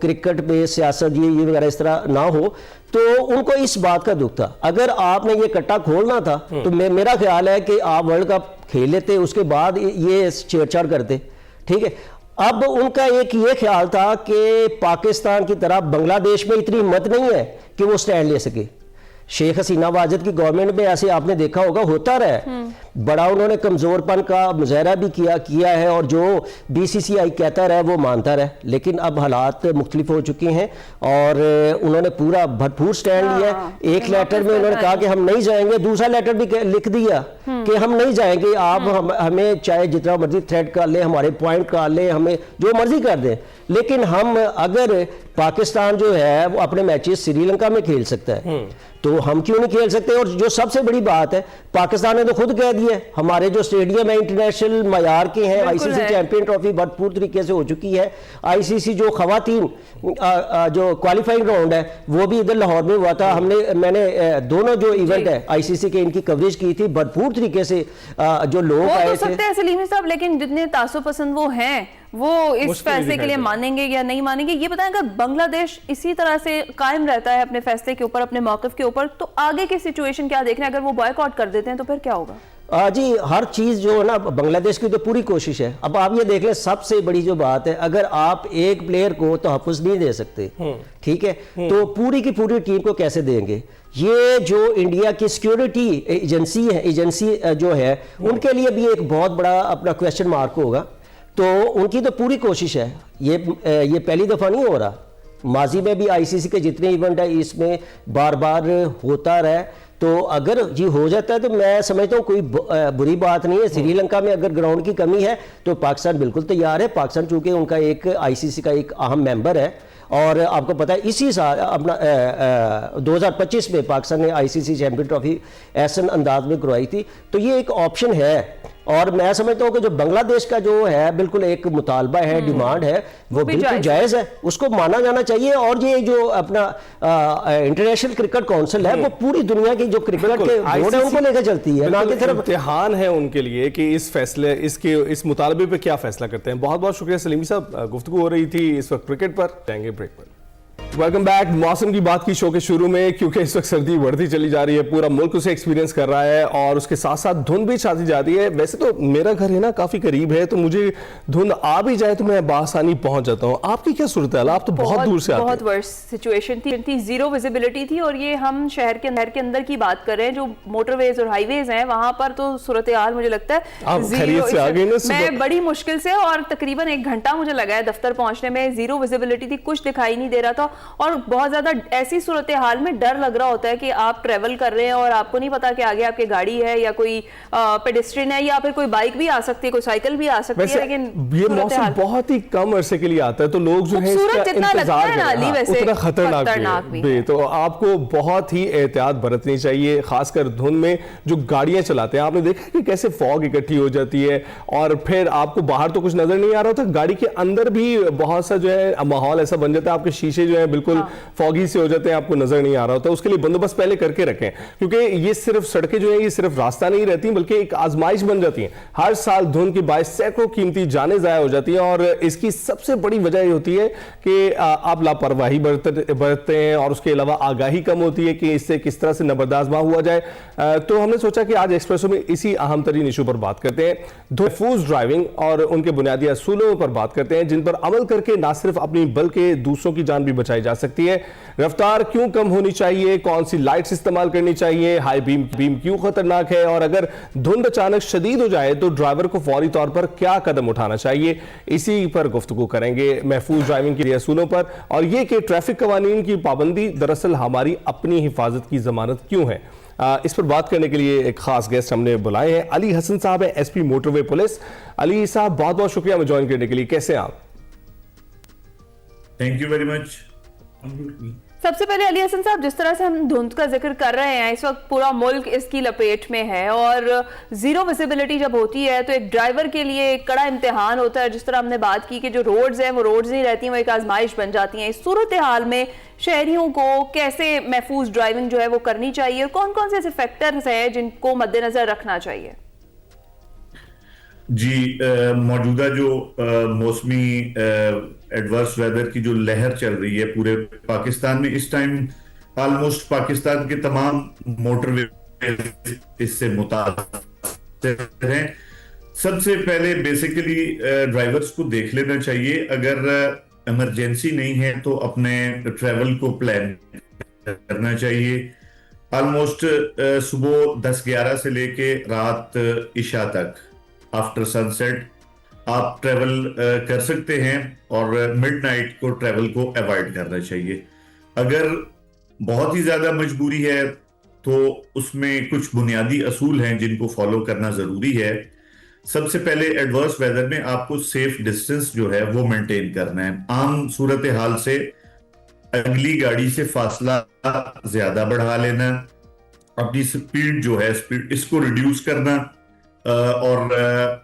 क्रिकेट पे सियासत ये वगैरह इस तरह ना हो, तो उनको इस बात का दुख था। अगर आपने ये कट्टा खोलना था तो मेरा ख्याल है कि आप वर्ल्ड कप खेल लेते, उसके बाद ये छेड़छाड़ करते, ठीक है। अब उनका एक ये ख्याल था कि पाकिस्तान की तरह बांग्लादेश में इतनी हिम्मत नहीं है कि वो स्टैंड ले सके। शेख हसीना वाजिद की गवर्नमेंट में ऐसे आपने देखा होगा होता रहा, बड़ा उन्होंने कमजोरपन का मुजाहरा भी किया है, और जो बीसीसीआई कहता रहा वो मानता रहा। लेकिन अब हालात मुख्तलिफ हो चुके हैं और उन्होंने पूरा भरपूर स्टैंड लिया है। एक लेटर में उन्होंने कहा कि हम नहीं जाएंगे, दूसरा लेटर भी लिख दिया कि हम नहीं जाएंगे, आप हमें चाहे जितना मर्जी थ्रेट कर ले, हमारे पॉइंट कर ले, हमें जो मर्जी कर दें, लेकिन हम अगर पाकिस्तान जो है वो अपने मैचेस श्रीलंका में खेल सकता है तो हम क्यों नहीं खेल सकते। और जो सबसे बड़ी बात है, पाकिस्तान ने तो खुद कह दिया, हमारे जो स्टेडियम है इंटरनेशनल मयार के हैं, आईसीसी चैंपियन ट्रॉफी भरपूर तरीके से हो चुकी है। आईसीसी जो खवातीन जो क्वालिफाइंग राउंड है वो भी इधर लाहौर में हुआ था। मैंने दोनों जो इवेंट है आईसीसी के, इनकी कवरेज की थी भरपूर तरीके से। जो लोग आए थे, सकते हैं सलीम साहब, लेकिन जितने तासुब पसंद वो हैं, वो इस फैसले के लिए मानेंगे या नहीं मानेंगे, ये बताएं। अगर बांग्लादेश इसी तरह से कायम रहता है अपने फैसले के ऊपर, अपने मौक़िफ़ के ऊपर, तो आगे की सिचुएशन क्या देख रहे हैं? अगर वो बॉयकॉट कर देते हैं तो फिर क्या होगा? जी, हर चीज़ जो है ना, बांग्लादेश की तो पूरी कोशिश है। अब आप ये देख लें, सबसे बड़ी जो बात है, अगर आप एक प्लेयर को तहफ़्फ़ुज़ नहीं दे सकते, ठीक है, तो पूरी की पूरी टीम को कैसे देंगे? ये जो इंडिया की सिक्योरिटी एजेंसी जो है, उनके लिए भी एक बहुत बड़ा अपना क्वेश्चन मार्क होगा। तो उनकी तो पूरी कोशिश है, ये पहली दफ़ा नहीं हो रहा, माजी में भी आईसीसी के जितने इवेंट है इसमें बार बार होता रहा। तो अगर जी हो जाता है तो मैं समझता हूँ कोई बुरी बात नहीं है। श्रीलंका में अगर ग्राउंड की कमी है तो पाकिस्तान बिल्कुल तैयार है। पाकिस्तान चूंकि उनका एक आईसीसी का एक अहम मेंबर है, और आपको पता है इसी साल अपना 2025 में पाकिस्तान ने आईसीसी चैंपियन ट्रॉफी ऐसे अंदाज में करवाई थी। तो ये एक ऑप्शन है, और मैं समझता हूँ कि जो बांग्लादेश का जो है बिल्कुल एक मुतालबा है, डिमांड है, वो बिल्कुल जायज़ है, उसको माना जाना चाहिए। और ये जो अपना इंटरनेशनल क्रिकेट काउंसिल है वो पूरी दुनिया की जो क्रिकेट के बोर्ड है उनको लेकर चलती है, ना कि सिर्फ इम्तिहान है उनके लिए कि इस फैसले इस मुतालबे पे क्या फैसला करते हैं। बहुत बहुत शुक्रिया सलीमी साहब, गुफ्तगू हो रही थी इस वक्त क्रिकेट पर, जाएंगे ब्रेक पर। Welcome back. मौसम की बात की शो के शुरू में, क्योंकि इस वक्त सर्दी बढ़ती चली जा रही है, पूरा मुल्क उसे एक्सपीरियंस कर रहा है और उसके साथ साथ धुंध भी छाती जाती है। वैसे तो मेरा घर है ना काफी करीब है, तो मुझे धुंध आ भी जाए तो मैं बासानी पहुंच जाता हूँ। आपकी क्या सूरत है? आप तो बहुत दूर से आते हैं। बहुत वर्स्ट सिचुएशन थी, जीरो विजिबिलिटी थी। और ये हम शहर के अंदर की बात कर रहे हैं, जो मोटरवेज और हाईवेज हैं वहां पर तो सूरत हाल मुझे लगता है खैरियत से आ गई ना। मैं बड़ी मुश्किल से, और तकरीबन 1 घंटा मुझे लगा है दफ्तर पहुंचने में। जीरो विजिबिलिटी थी, कुछ दिखाई नहीं दे रहा था और बहुत ज्यादा ऐसी सूरत हाल में डर लग रहा होता है कि आप ट्रेवल कर रहे हैं और आपको नहीं पता कि आगे आपकी गाड़ी है या कोई पेडेस्ट्रियन है या फिर कोई बाइक भी आ सकती है, कोई साइकिल भी आ सकती है। लेकिन ये मौसम बहुत ही कम अरसे के लिए आता है, तो लोग जो है इसका इंतजार कर रहे हैं। उतना खतरनाक भी, तो आपको बहुत ही एहतियात बरतनी चाहिए, खासकर धुंध में जो गाड़ियां चलाते हैं। आपने देखा कि कैसे फॉग इकट्ठी हो जाती है और फिर आपको बाहर तो कुछ नजर नहीं आ रहा होता, गाड़ी के अंदर भी बहुत सा जो है माहौल ऐसा बन जाता है, आपके शीशे जो है बिल्कुल फॉगी से हो जाते हैं, आपको नजर नहीं आ रहा होता। उसके लिए बंदोबस्त पहले करके रखें, क्योंकि ये सिर्फ सड़कें जो है ये सिर्फ रास्ता नहीं रहती बल्कि एक आजमाइश बन जाती है। हर साल धुंध के बायस सैकड़ों कीमती जानें जाया हो जाती हैं और इसकी सबसे बड़ी वजह ये होती है कि आप लापरवाही बरतते हैं और उसके अलावा आगाही कम होती है कि इससे किस तरह से नबरदाश्त हुआ जाए। तो हमने सोचा कि आज एक्सप्रेसो में इसी अहम तरीन इशू पर बात करते हैं, महफूज ड्राइविंग और उनके बुनियादी असूलों पर बात करते हैं, जिन पर अमल करके ना सिर्फ अपनी बल्कि दूसरों की जान भी बचाई जा सकती है। रफ्तार क्यों कम होनी चाहिए, कौन सी लाइट्स इस्तेमाल करनी चाहिए, हाई बीम क्यों खतरनाक है और अगर धुंध अचानक शदीद हो जाए तो ड्राइवर को फौरी तौर पर क्या कदम उठाना चाहिए, इसी पर गुफ्तगू करेंगे महफूज ड्राइविंग के असूलों पर, और यह कि ट्रैफिक कवानीन की पाबंदी दरअसल हमारी अपनी हिफाजत की जमानत क्यों है। इस पर बात करने के लिए एक खास गेस्ट हमने बुलाए हैं। अली हसन साहब है, एसपी मोटरवे पुलिस। अली साहब बहुत बहुत शुक्रिया हमें ज्वाइन करने के लिए। कैसे हैं आप? Thank you very much. सबसे पहले अली हसन साहब, जिस तरह से हम धुंध का जिक्र कर रहे हैं, इस वक्त पूरा मुल्क इसकी लपेट में है और जीरो विजिबिलिटी जब होती है तो एक ड्राइवर के लिए एक कड़ा इम्तिहान होता है। जिस तरह हमने बात की कि जो रोड्स हैं वो रोड्स नहीं रहती, वो एक आजमाइश बन जाती हैं। इस सूरत हाल में शहरियों को कैसे महफूज ड्राइविंग जो है वो करनी चाहिए और कौन कौन से ऐसे फैक्टर्स हैं जिनको मद्देनजर रखना चाहिए? जी, मौजूदा जो मौसमी एडवर्स वेदर की जो लहर चल रही है पूरे पाकिस्तान में, इस टाइम ऑलमोस्ट पाकिस्तान के तमाम मोटरवे इससे मुतासिर हैं। सबसे पहले बेसिकली ड्राइवर्स को देख लेना चाहिए, अगर इमरजेंसी नहीं है तो अपने ट्रैवल को प्लान करना चाहिए। ऑलमोस्ट सुबह 10-11 से लेके रात इशा तक आफ्टर सनसेट आप ट्रेवल कर सकते हैं और मिडनाइट को ट्रेवल को अवॉइड करना चाहिए। अगर बहुत ही ज्यादा मजबूरी है तो उसमें कुछ बुनियादी असूल हैं जिनको फॉलो करना जरूरी है। सबसे पहले एडवर्स वेदर में आपको सेफ डिस्टेंस जो है वो मेंटेन करना है। आम सूरत हाल से अगली गाड़ी से फासला ज्यादा बढ़ा लेना, अपनी स्पीड जो है इसको रिड्यूस करना, और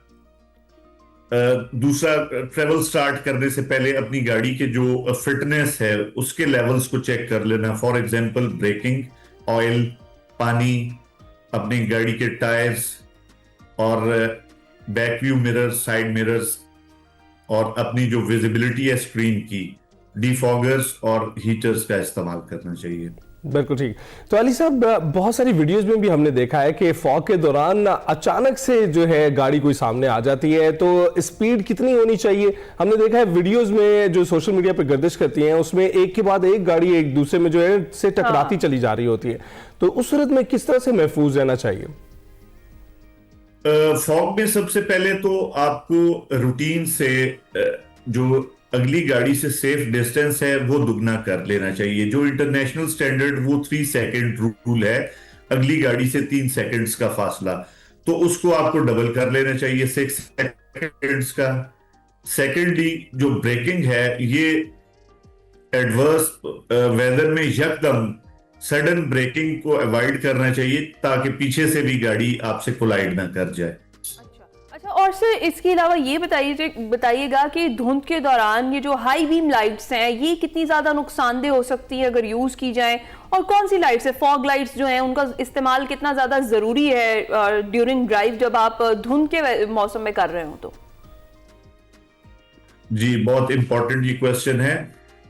दूसरा ट्रेवल स्टार्ट करने से पहले अपनी गाड़ी के जो फिटनेस है उसके लेवल्स को चेक कर लेना। फॉर एग्जांपल ब्रेकिंग ऑयल, पानी, अपनी गाड़ी के टायर्स और back view mirrors, side mirrors, और अपनी जो विजिबिलिटी है स्क्रीन की, डिफॉगर्स और हीटर्स का इस्तेमाल करना चाहिए। बिल्कुल ठीक। तो अली साहब, बहुत सारी वीडियोस में भी हमने देखा है कि फॉग के दौरान अचानक से जो है गाड़ी कोई सामने आ जाती है, तो स्पीड कितनी होनी चाहिए? हमने देखा है वीडियोस में जो सोशल मीडिया पर गर्दिश करती हैं उसमें एक के बाद एक गाड़ी एक दूसरे में जो है से टकराती चली जा रही होती है, तो उस सूरत में किस तरह से महफूज रहना चाहिए? फॉग में सबसे पहले तो आपको रूटीन से जो अगली गाड़ी से सेफ डिस्टेंस है वो दुगना कर लेना चाहिए। जो इंटरनेशनल स्टैंडर्ड वो 3 सेकंड रूल है, अगली गाड़ी से 3 सेकंड्स का फासला, तो उसको आपको डबल कर लेना चाहिए 6 सेकंड्स का। सेकेंडली जो ब्रेकिंग है ये एडवर्स वेदर में यकदम सडन ब्रेकिंग को अवॉइड करना चाहिए ताकि पीछे से भी गाड़ी आपसे कोलाइड ना कर जाए। अच्छा, और सर इसके अलावा ये बताइएगा कि धुंध के दौरान ये जो हाई बीम लाइट्स हैं ये कितनी ज्यादा नुकसानदेह हो सकती है अगर यूज की जाए, और कौन सी लाइट्स है, फॉग लाइट्स जो हैं उनका इस्तेमाल कितना ज्यादा जरूरी है ड्यूरिंग ड्राइव जब आप धुंध के मौसम में कर रहे हो? तो जी, बहुत इंपॉर्टेंट ये क्वेश्चन है।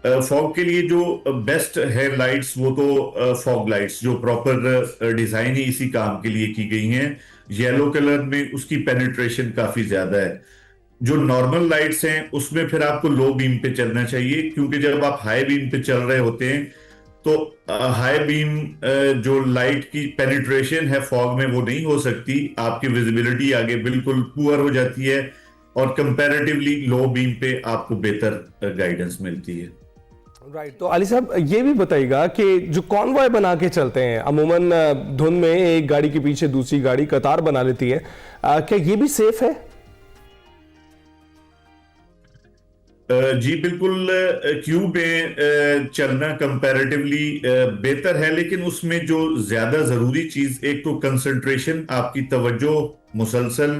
फॉग के लिए जो बेस्ट है लाइट्स, वो तो फॉग लाइट्स जो प्रॉपर डिजाइन ही इसी काम के लिए की गई हैं। येलो कलर में उसकी पेनिट्रेशन काफी ज्यादा है। जो नॉर्मल लाइट्स हैं उसमें फिर आपको लो बीम पे चलना चाहिए, क्योंकि जब आप हाई बीम पे चल रहे होते हैं तो हाई बीम जो लाइट की पेनिट्रेशन है फॉग में वो नहीं हो सकती, आपकी विजिबिलिटी आगे बिल्कुल पुअर हो जाती है और कंपैरेटिवली लो बीम पे आपको बेहतर गाइडेंस मिलती है। राइट, तो अली साहब ये भी बताइएगा कि जो कॉन्वॉय बना के चलते हैं, अमूमन धुंध में एक गाड़ी के पीछे दूसरी गाड़ी कतार बना लेती है, क्या ये भी सेफ है? जी बिल्कुल, क्यू में चलना कंपैरेटिवली बेहतर है, लेकिन उसमें जो ज्यादा जरूरी चीज, एक तो कंसंट्रेशन, आपकी तवज्जो मुसलसल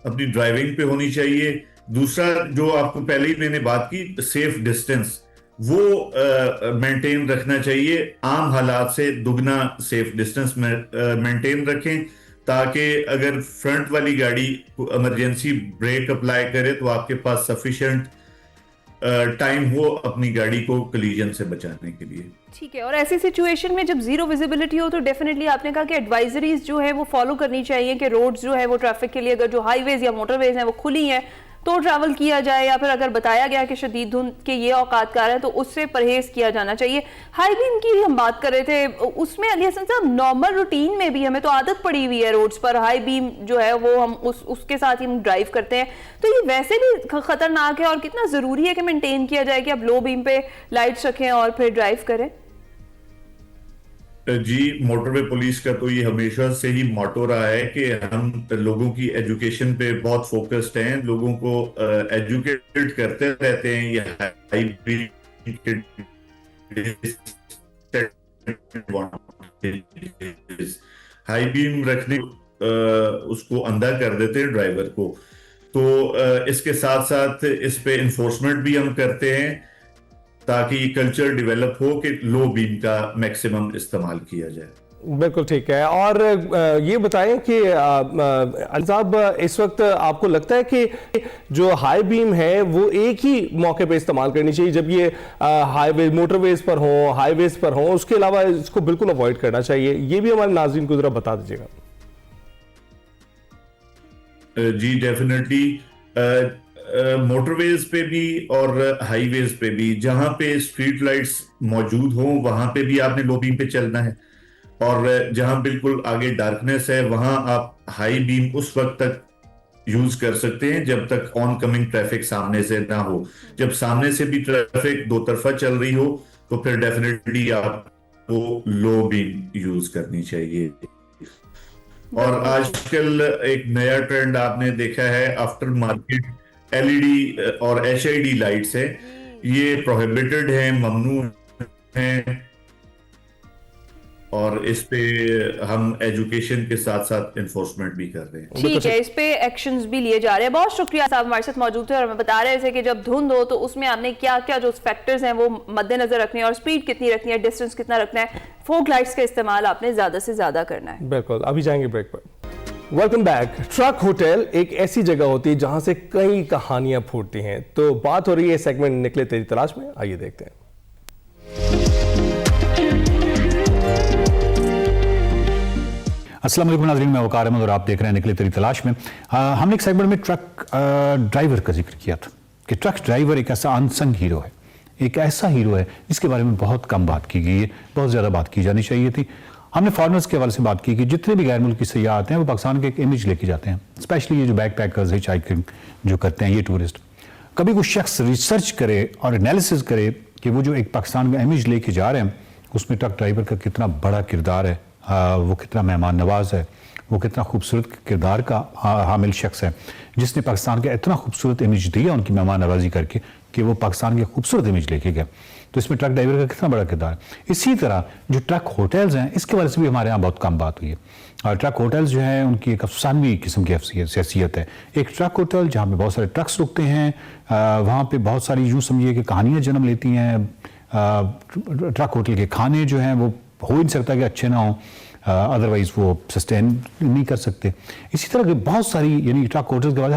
अपनी ड्राइविंग पे होनी चाहिए। दूसरा जो आपको पहले ही मैंने बात की, सेफ डिस्टेंस वो मेंटेन रखना चाहिए। आम हालात से दुगना सेफ डिस्टेंस मेंटेन रखें, ताकि अगर फ्रंट वाली गाड़ी इमरजेंसी ब्रेक अप्लाई करे तो आपके पास सफिशिएंट टाइम हो अपनी गाड़ी को कोलिजन से बचाने के लिए। ठीक है, और ऐसी सिचुएशन में जब जीरो विजिबिलिटी हो तो डेफिनेटली आपने कहा कि एडवाइजरीज जो है वो फॉलो करनी चाहिए कि रोड्स जो है वो ट्रैफिक के लिए, अगर जो हाईवेज या मोटरवेज हैं वो खुली हैं तो ट्रैवल किया जाए, या फिर अगर बताया गया कि शदीद धुंध के ये औकात कार है तो उससे परहेज किया जाना चाहिए। हाई बीम की हम बात कर रहे थे, उसमें अली हसन साहब नॉर्मल रूटीन में भी हमें तो आदत पड़ी हुई है रोड्स पर हाई बीम जो है वो हम उसके साथ ही हम ड्राइव करते हैं, तो ये वैसे भी खतरनाक है और कितना जरूरी है कि मेंटेन किया जाए कि आप लो बीम पे लाइट्स रखें और फिर ड्राइव करें? जी, मोटरवे पुलिस का तो ये हमेशा से ही मोटो रहा है कि हम लोगों की एजुकेशन पे बहुत फोकस्ड हैं, लोगों को एजुकेट करते रहते हैं। ये हाई बीम रखने उसको अंधा कर देते हैं ड्राइवर को, तो इसके साथ साथ इस पे इन्फोर्समेंट भी हम करते हैं ताकि कल्चर डेवलप हो कि लो बीम का मैक्सिमम इस्तेमाल किया जाए। बिल्कुल ठीक है। और ये बताएं कि अली साहब, इस वक्त आपको लगता है कि जो हाई बीम है वो एक ही मौके पे इस्तेमाल करनी चाहिए, जब ये हाईवे मोटरवेज पर हो, हाईवेज पर हो, उसके अलावा इसको बिल्कुल अवॉइड करना चाहिए? ये भी हमारे नाज़रीन को जरा बता दीजिएगा। जी डेफिनेटली, मोटरवेज पे भी और हाईवेज पे भी जहां पे स्ट्रीट लाइट्स मौजूद हो वहां पे भी आपने लो बीम पे चलना है, और जहां बिल्कुल आगे डार्कनेस है वहां आप हाई बीम उस वक्त तक यूज कर सकते हैं जब तक ऑन कमिंग ट्रैफिक सामने से ना हो। जब सामने से भी ट्रैफिक दो तरफा चल रही हो तो फिर डेफिनेटली आपको लो बीम यूज करनी चाहिए। और आजकल एक नया ट्रेंड आपने देखा है, आफ्टर मार्केट एलईडी और एचआईडी लाइट्स है, ये प्रोहिबिटेड है, ममनू है, और इस पे हम एजुकेशन के साथ साथ इन्फोर्समेंट भी कर रहे हैं। ठीक है, इस पे एक्शंस भी लिए जा रहे हैं। बहुत शुक्रिया साहब, हमारे साथ मौजूद थे और हमें बता रहे थे कि जब धुंध हो तो उसमें आपने क्या क्या जो फैक्टर्स हैं वो मद्देनजर रखने हैं, और स्पीड कितनी रखनी है, डिस्टेंस कितना रखना है, फोग लाइट्स का इस्तेमाल आपने ज्यादा से ज्यादा करना है। बिल्कुल, अभी जाएंगे ब्रेक पर। Welcome back. ट्रक होटल एक ऐसी जगह होती है जहां से कई कहानियां फूटती हैं, तो बात हो रही है सेगमेंट निकले तेरी तलाश में, आइए देखते हैं। अस्सलाम वालेकुम नाज़रीन, मैं वकार अहमद और आप देख रहे हैं निकले तेरी तलाश में। हमने एक सेगमेंट में ट्रक ड्राइवर का जिक्र किया था कि ट्रक ड्राइवर एक ऐसा अनसंग हीरो है, एक ऐसा हीरो है जिसके बारे में बहुत कम बात की गई है, बहुत ज़्यादा बात की जानी चाहिए थी। हमने फॉरनर्स के हवाले से बात की कि जितने भी गैर मुल्की सयाह आते हैं वो पाकिस्तान के एक इमेज लेके जाते हैं, स्पेशली ये जो बैक पैकर्स हिच हाइकिंग जो करते हैं ये टूरिस्ट। कभी कोई शख्स रिसर्च करे और एनालिसिस करे कि वो जो एक पाकिस्तान का इमेज लेके जा रहे हैं उसमें ट्रक ड्राइवर का कितना बड़ा किरदार है, वो कितना मेहमान नवाज है, वो कितना खूबसूरत किरदार का हामिल शख्स है जिसने पाकिस्तान का इतना खूबसूरत इमेज दिया उनकी मेहमान नवाजी करके कि वो पाकिस्तान की खूबसूरत इमेज लेके गए। तो इसमें ट्रक ड्राइवर का कितना बड़ा किरदार है। इसी तरह जो ट्रक होटल्स हैं इसके बारे से भी हमारे यहाँ बहुत कम बात हुई है। और ट्रक होटल्स जो हैं उनकी एक अफसानवी किस्म की हैसियत है। एक ट्रक होटल जहाँ पे बहुत सारे ट्रक्स रुकते हैं, वहाँ पे बहुत सारी यूँ समझिए कि कहानियाँ जन्म लेती हैं। ट्रक होटल के खाने जो हैं वो हो ही नहीं सकता कि अच्छे ना हों। अदरवाइज वो सस्टेन नहीं कर सकते। इसी तरह की बहुत सारी यानी ट्रक होटल्स के बाद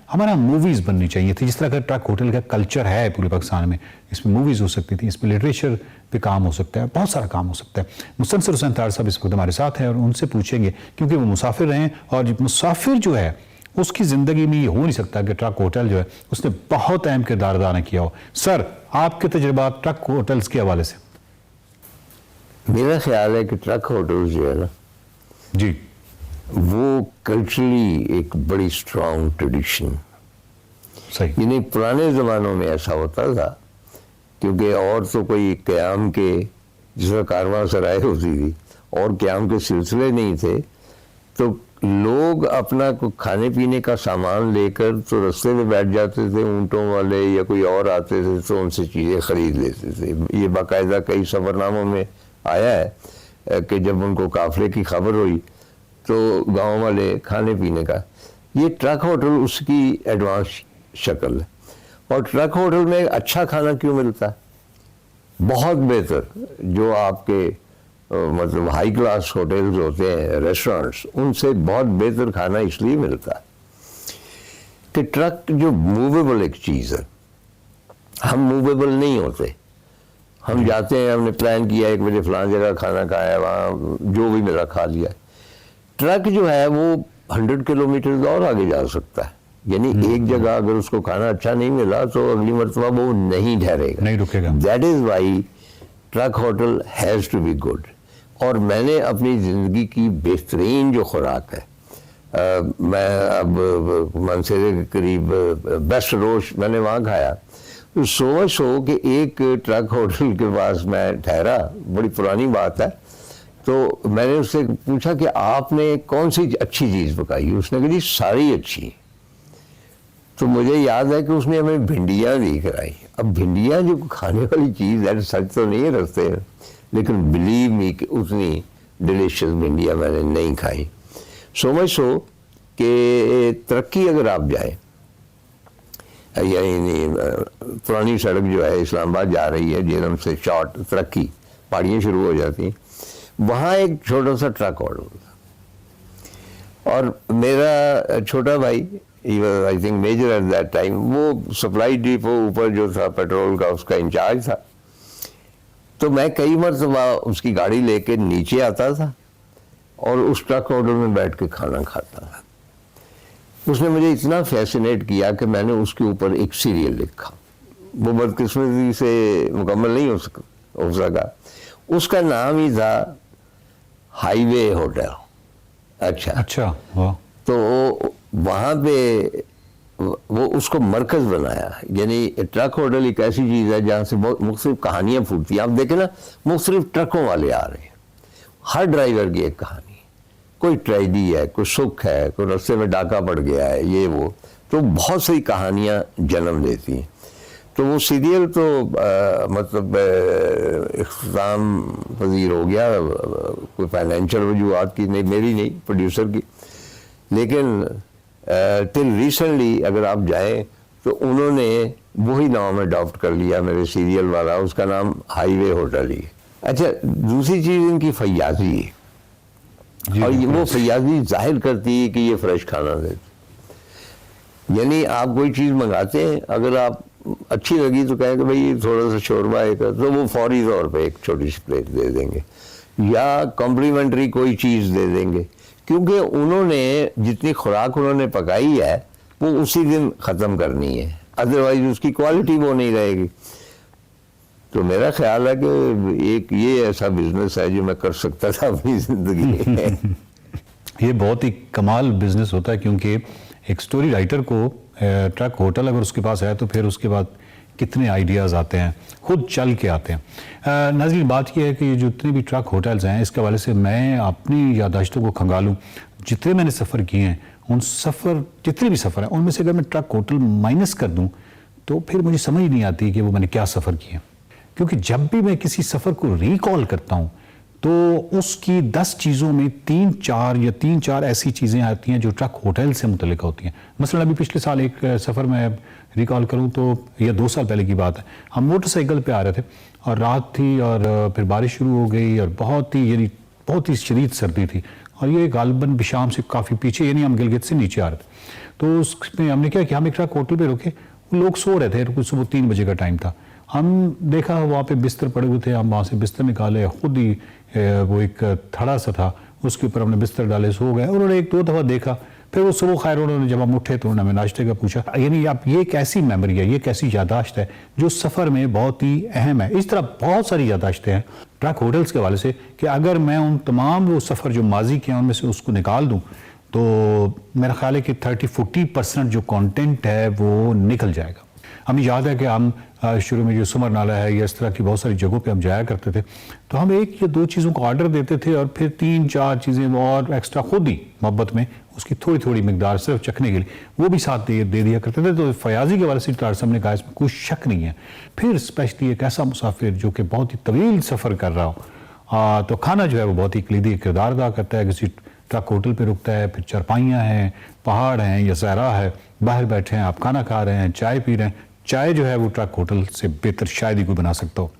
हमारा मूवीज़ बननी चाहिए थी, जिस तरह का ट्रक होटल का कल्चर है पूरे पाकिस्तान में, इसमें मूवीज़ हो सकती थी, इसमें लिटरेचर पे काम हो सकता है, बहुत सारा काम हो सकता है। मुस्तनसर हुसैन तार साहब इस वक्त हमारे साथ हैं और उनसे पूछेंगे, क्योंकि वो मुसाफिर रहे हैं और मुसाफिर जो है उसकी ज़िंदगी में ये हो नहीं सकता कि ट्रक होटल जो है उसने बहुत अहम किरदार अदा न किया हो। सर, आपके तजुर्बात ट्रक होटल्स के हवाले से। मेरा ख्याल है कि ट्रक होटल्स जो है ना जी, वो कल्चरली एक बड़ी स्ट्रॉन्ग ट्रेडिशन, सही। यानी पुराने ज़मानों में ऐसा होता था, क्योंकि और तो कोई क़याम के जिसमें कारवां सराय होती थी और क़याम के सिलसिले नहीं थे, तो लोग अपना खाने पीने का सामान लेकर तो रास्ते में बैठ जाते थे, ऊँटों वाले या कोई और आते थे तो उनसे चीज़ें ख़रीद लेते थे। ये बाकायदा कई सफ़रनामों में आया है कि जब उनको काफ़िले की खबर हुई तो गांव वाले खाने पीने का, ये ट्रक होटल उसकी एडवांस शक्ल है। और ट्रक होटल में अच्छा खाना क्यों मिलता है? बहुत बेहतर, जो आपके मतलब हाई क्लास होटल्स होते हैं, रेस्टोरेंट्स, उनसे बहुत बेहतर खाना इसलिए मिलता है कि ट्रक जो मूवेबल एक चीज़ है, हम मूवेबल नहीं होते। हम जाते हैं, हमने प्लान किया 1 बजे फलां जगह खाना खाया, वहाँ जो भी मिला खा लिया। ट्रक जो है वो 100 किलोमीटर और आगे जा सकता है, यानी एक जगह अगर उसको खाना अच्छा नहीं मिला तो अगली मरतबा वो नहीं ठहरेगा, नहीं रुकेगा। That is why truck hotel has to be good. और मैंने अपनी ज़िंदगी की बेहतरीन जो खुराक है, मैं अब मनसेरे के करीब बेस्ट रोश मैंने वहाँ खाया, तो सो कि एक ट्रक होटल के पास मैं ठहरा, बड़ी पुरानी बात है, तो मैंने उससे पूछा कि आपने कौन सी अच्छी चीज़ पकाई? उसने कहा जी सारी अच्छी। तो मुझे याद है कि उसने हमें भिंडियाँ दी कराई। अब भिंडियाँ जो खाने वाली चीज़ है, सच तो नहीं है रस्ते में, लेकिन बिलीव मी कि उतनी डिलीशियस भिंडियाँ मैंने नहीं खाई। सो कि तरक्की अगर आप जाएँ, यानी पुरानी सड़क जो है इस्लामाबाद जा रही है, जेलम से शॉर्ट तरक्की पहाड़ियाँ शुरू हो जाती हैं, वहाँ एक छोटा सा ट्रक होटल था और मेरा छोटा भाई, I think major at that time, वो सप्लाई डिपो ऊपर जो था पेट्रोल का उसका इंचार्ज था। तो मैं कई मरतबा उसकी गाड़ी लेके नीचे आता था और उस ट्रक होटल में बैठ के खाना खाता था। उसने मुझे इतना फैसिनेट किया कि मैंने उसके ऊपर एक सीरियल लिखा, वो बदकिस्मती से मुकम्मल नहीं हो सका। उसका नाम ही था हाईवे होटल। अच्छा, वाह। तो वहाँ पे वो उसको मरकज़ बनाया, यानी ट्रक होटल एक ऐसी चीज़ है जहाँ से बहुत मुख्तलिफ कहानियाँ फूटती हैं। आप देखें ना, मुख्तलिफ ट्रकों वाले आ रहे हैं, हर ड्राइवर की एक कहानी, कोई ट्रेजेडी है, कोई सुख है, कोई रास्ते में डाका पड़ गया है, ये वो, तो बहुत सारी कहानियाँ जन्म देती हैं। तो वो सीरियल तो मतलब इख्तिताम पजीर हो गया, कोई फाइनेंशियल वजूहत की नहीं, मेरी नहीं, प्रोड्यूसर की, लेकिन टिल रिसेंटली अगर आप जाएं तो उन्होंने वही नाम अडॉप्ट कर लिया मेरे सीरियल वाला, उसका नाम हाईवे होटल ही। अच्छा, दूसरी चीज़ इनकी फैयाजी है, और वो फैयाजी जाहिर करती है कि ये फ्रेश खाना देते। यानी आप कोई चीज़ मंगाते हैं, अगर आप अच्छी लगी तो कहें कि भाई थोड़ा सा शोरबा एक, तो वो फौरी तौर पे एक छोटी सी प्लेट दे देंगे या कॉम्प्लीमेंट्री कोई चीज़ दे देंगे, क्योंकि उन्होंने जितनी खुराक उन्होंने पकाई है वो उसी दिन ख़त्म करनी है, अदरवाइज उसकी क्वालिटी वो नहीं रहेगी। तो मेरा ख्याल है कि एक ये ऐसा बिजनेस है जो मैं कर सकता था अपनी ज़िंदगी में। ये बहुत ही कमाल बिजनेस होता है, क्योंकि एक स्टोरी राइटर को ट्रक होटल अगर उसके पास है तो फिर उसके बाद कितने आइडियाज़ आते हैं, खुद चल के आते हैं। नाज़रीन, बात यह है कि जितने भी ट्रक होटल्स हैं, इसके हवाले से मैं अपनी याददाश्तों को खंगालूँ, जितने मैंने सफ़र किए हैं, उन सफ़र जितने भी सफ़र हैं उनमें से अगर मैं ट्रक होटल माइनस कर दूँ तो फिर मुझे समझ नहीं आती कि वो मैंने क्या सफ़र किए। क्योंकि जब भी मैं किसी सफ़र को रिकॉल करता हूँ तो उसकी 10 चीज़ों में 3-4 ऐसी चीज़ें आती हैं जो ट्रक होटल से मुतल्लिक होती हैं। मसलन अभी पिछले साल एक सफ़र में रिकॉल करूं तो या 2 साल पहले की बात है, हम मोटरसाइकिल पे आ रहे थे और रात थी और फिर बारिश शुरू हो गई और बहुत ही यानी बहुत ही शदीद सर्दी थी और ये गालबन बिशाम से काफ़ी पीछे, यानी हम गिलगित से नीचे आ रहे थे। तो उसमें हमने क्या किया, हम एक ट्रक होटल पे रुके, लोग सो रहे थे, कुछ सुबह 3 बजे का टाइम था। हम देखा वहाँ पे बिस्तर पड़े हुए थे, हम वहाँ से बिस्तर निकाले, खुद ही वो एक थड़ा सा था उसके ऊपर हमने बिस्तर डाले, सो गए। उन्होंने 1-2 दफ़ा देखा, फिर वो सुबह खैर उन्होंने जब हम उठे तो उन्होंने नाश्ते का पूछा। यानी आप ये कैसी मेमोरी है, ये कैसी यादाश्त है जो सफ़र में बहुत ही अहम है। इस तरह बहुत सारी यादाश्तें हैं ट्रक होटल्स के हवाले से कि अगर मैं उन तमाम वो सफ़र जो माजी के हैं उनमें से उसको निकाल दूँ तो मेरा ख्याल है कि 30-40% जो कंटेंट है वो निकल जाएगा। हमें याद है कि हम शुरू में जो समर नाला है या इस तरह की बहुत सारी जगहों पे हम जाया करते थे, तो हम 1 या 2 चीज़ों को ऑर्डर देते थे और फिर 3-4 चीज़ें और एक्स्ट्रा खुद ही मोहब्बत में उसकी थोड़ी थोड़ी मिकदार सिर्फ चखने के लिए वो भी साथ दे दिया करते थे। तो फयाजी के वाले से साहब ने कहा इसमें कोई शक नहीं है। फिर स्पेशली एक ऐसा मुसाफिर जो कि बहुत ही तवील सफ़र कर रहा हो तो खाना जो है वो बहुत ही कलीदी किरदार अदा करता है। किसी ट्रक होटल पे रुकता है, फिर चरपाइयाँ हैं, पहाड़ हैं या सहरा है, बाहर बैठे हैं, आप खाना खा रहे हैं, चाय पी रहे हैं। चाय जो है वो ट्रक होटल से बेहतर शायद ही कोई बना सकता हो।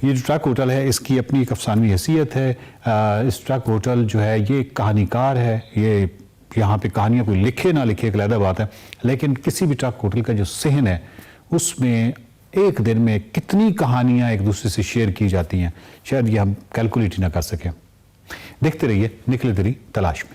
ये जो ट्रक होटल है इसकी अपनी एक अफसानवी हैसियत है। इस ट्रक होटल जो है ये कहानीकार है, ये यहाँ पे कहानियाँ कोई लिखे ना लिखे एक अलग बात है, लेकिन किसी भी ट्रक होटल का जो सहन है उसमें एक दिन में कितनी कहानियाँ एक दूसरे से शेयर की जाती हैं, शायद ये हम कैलकुलेट ही ना कर सकें। देखते रहिए निकले तेरी तलाश में।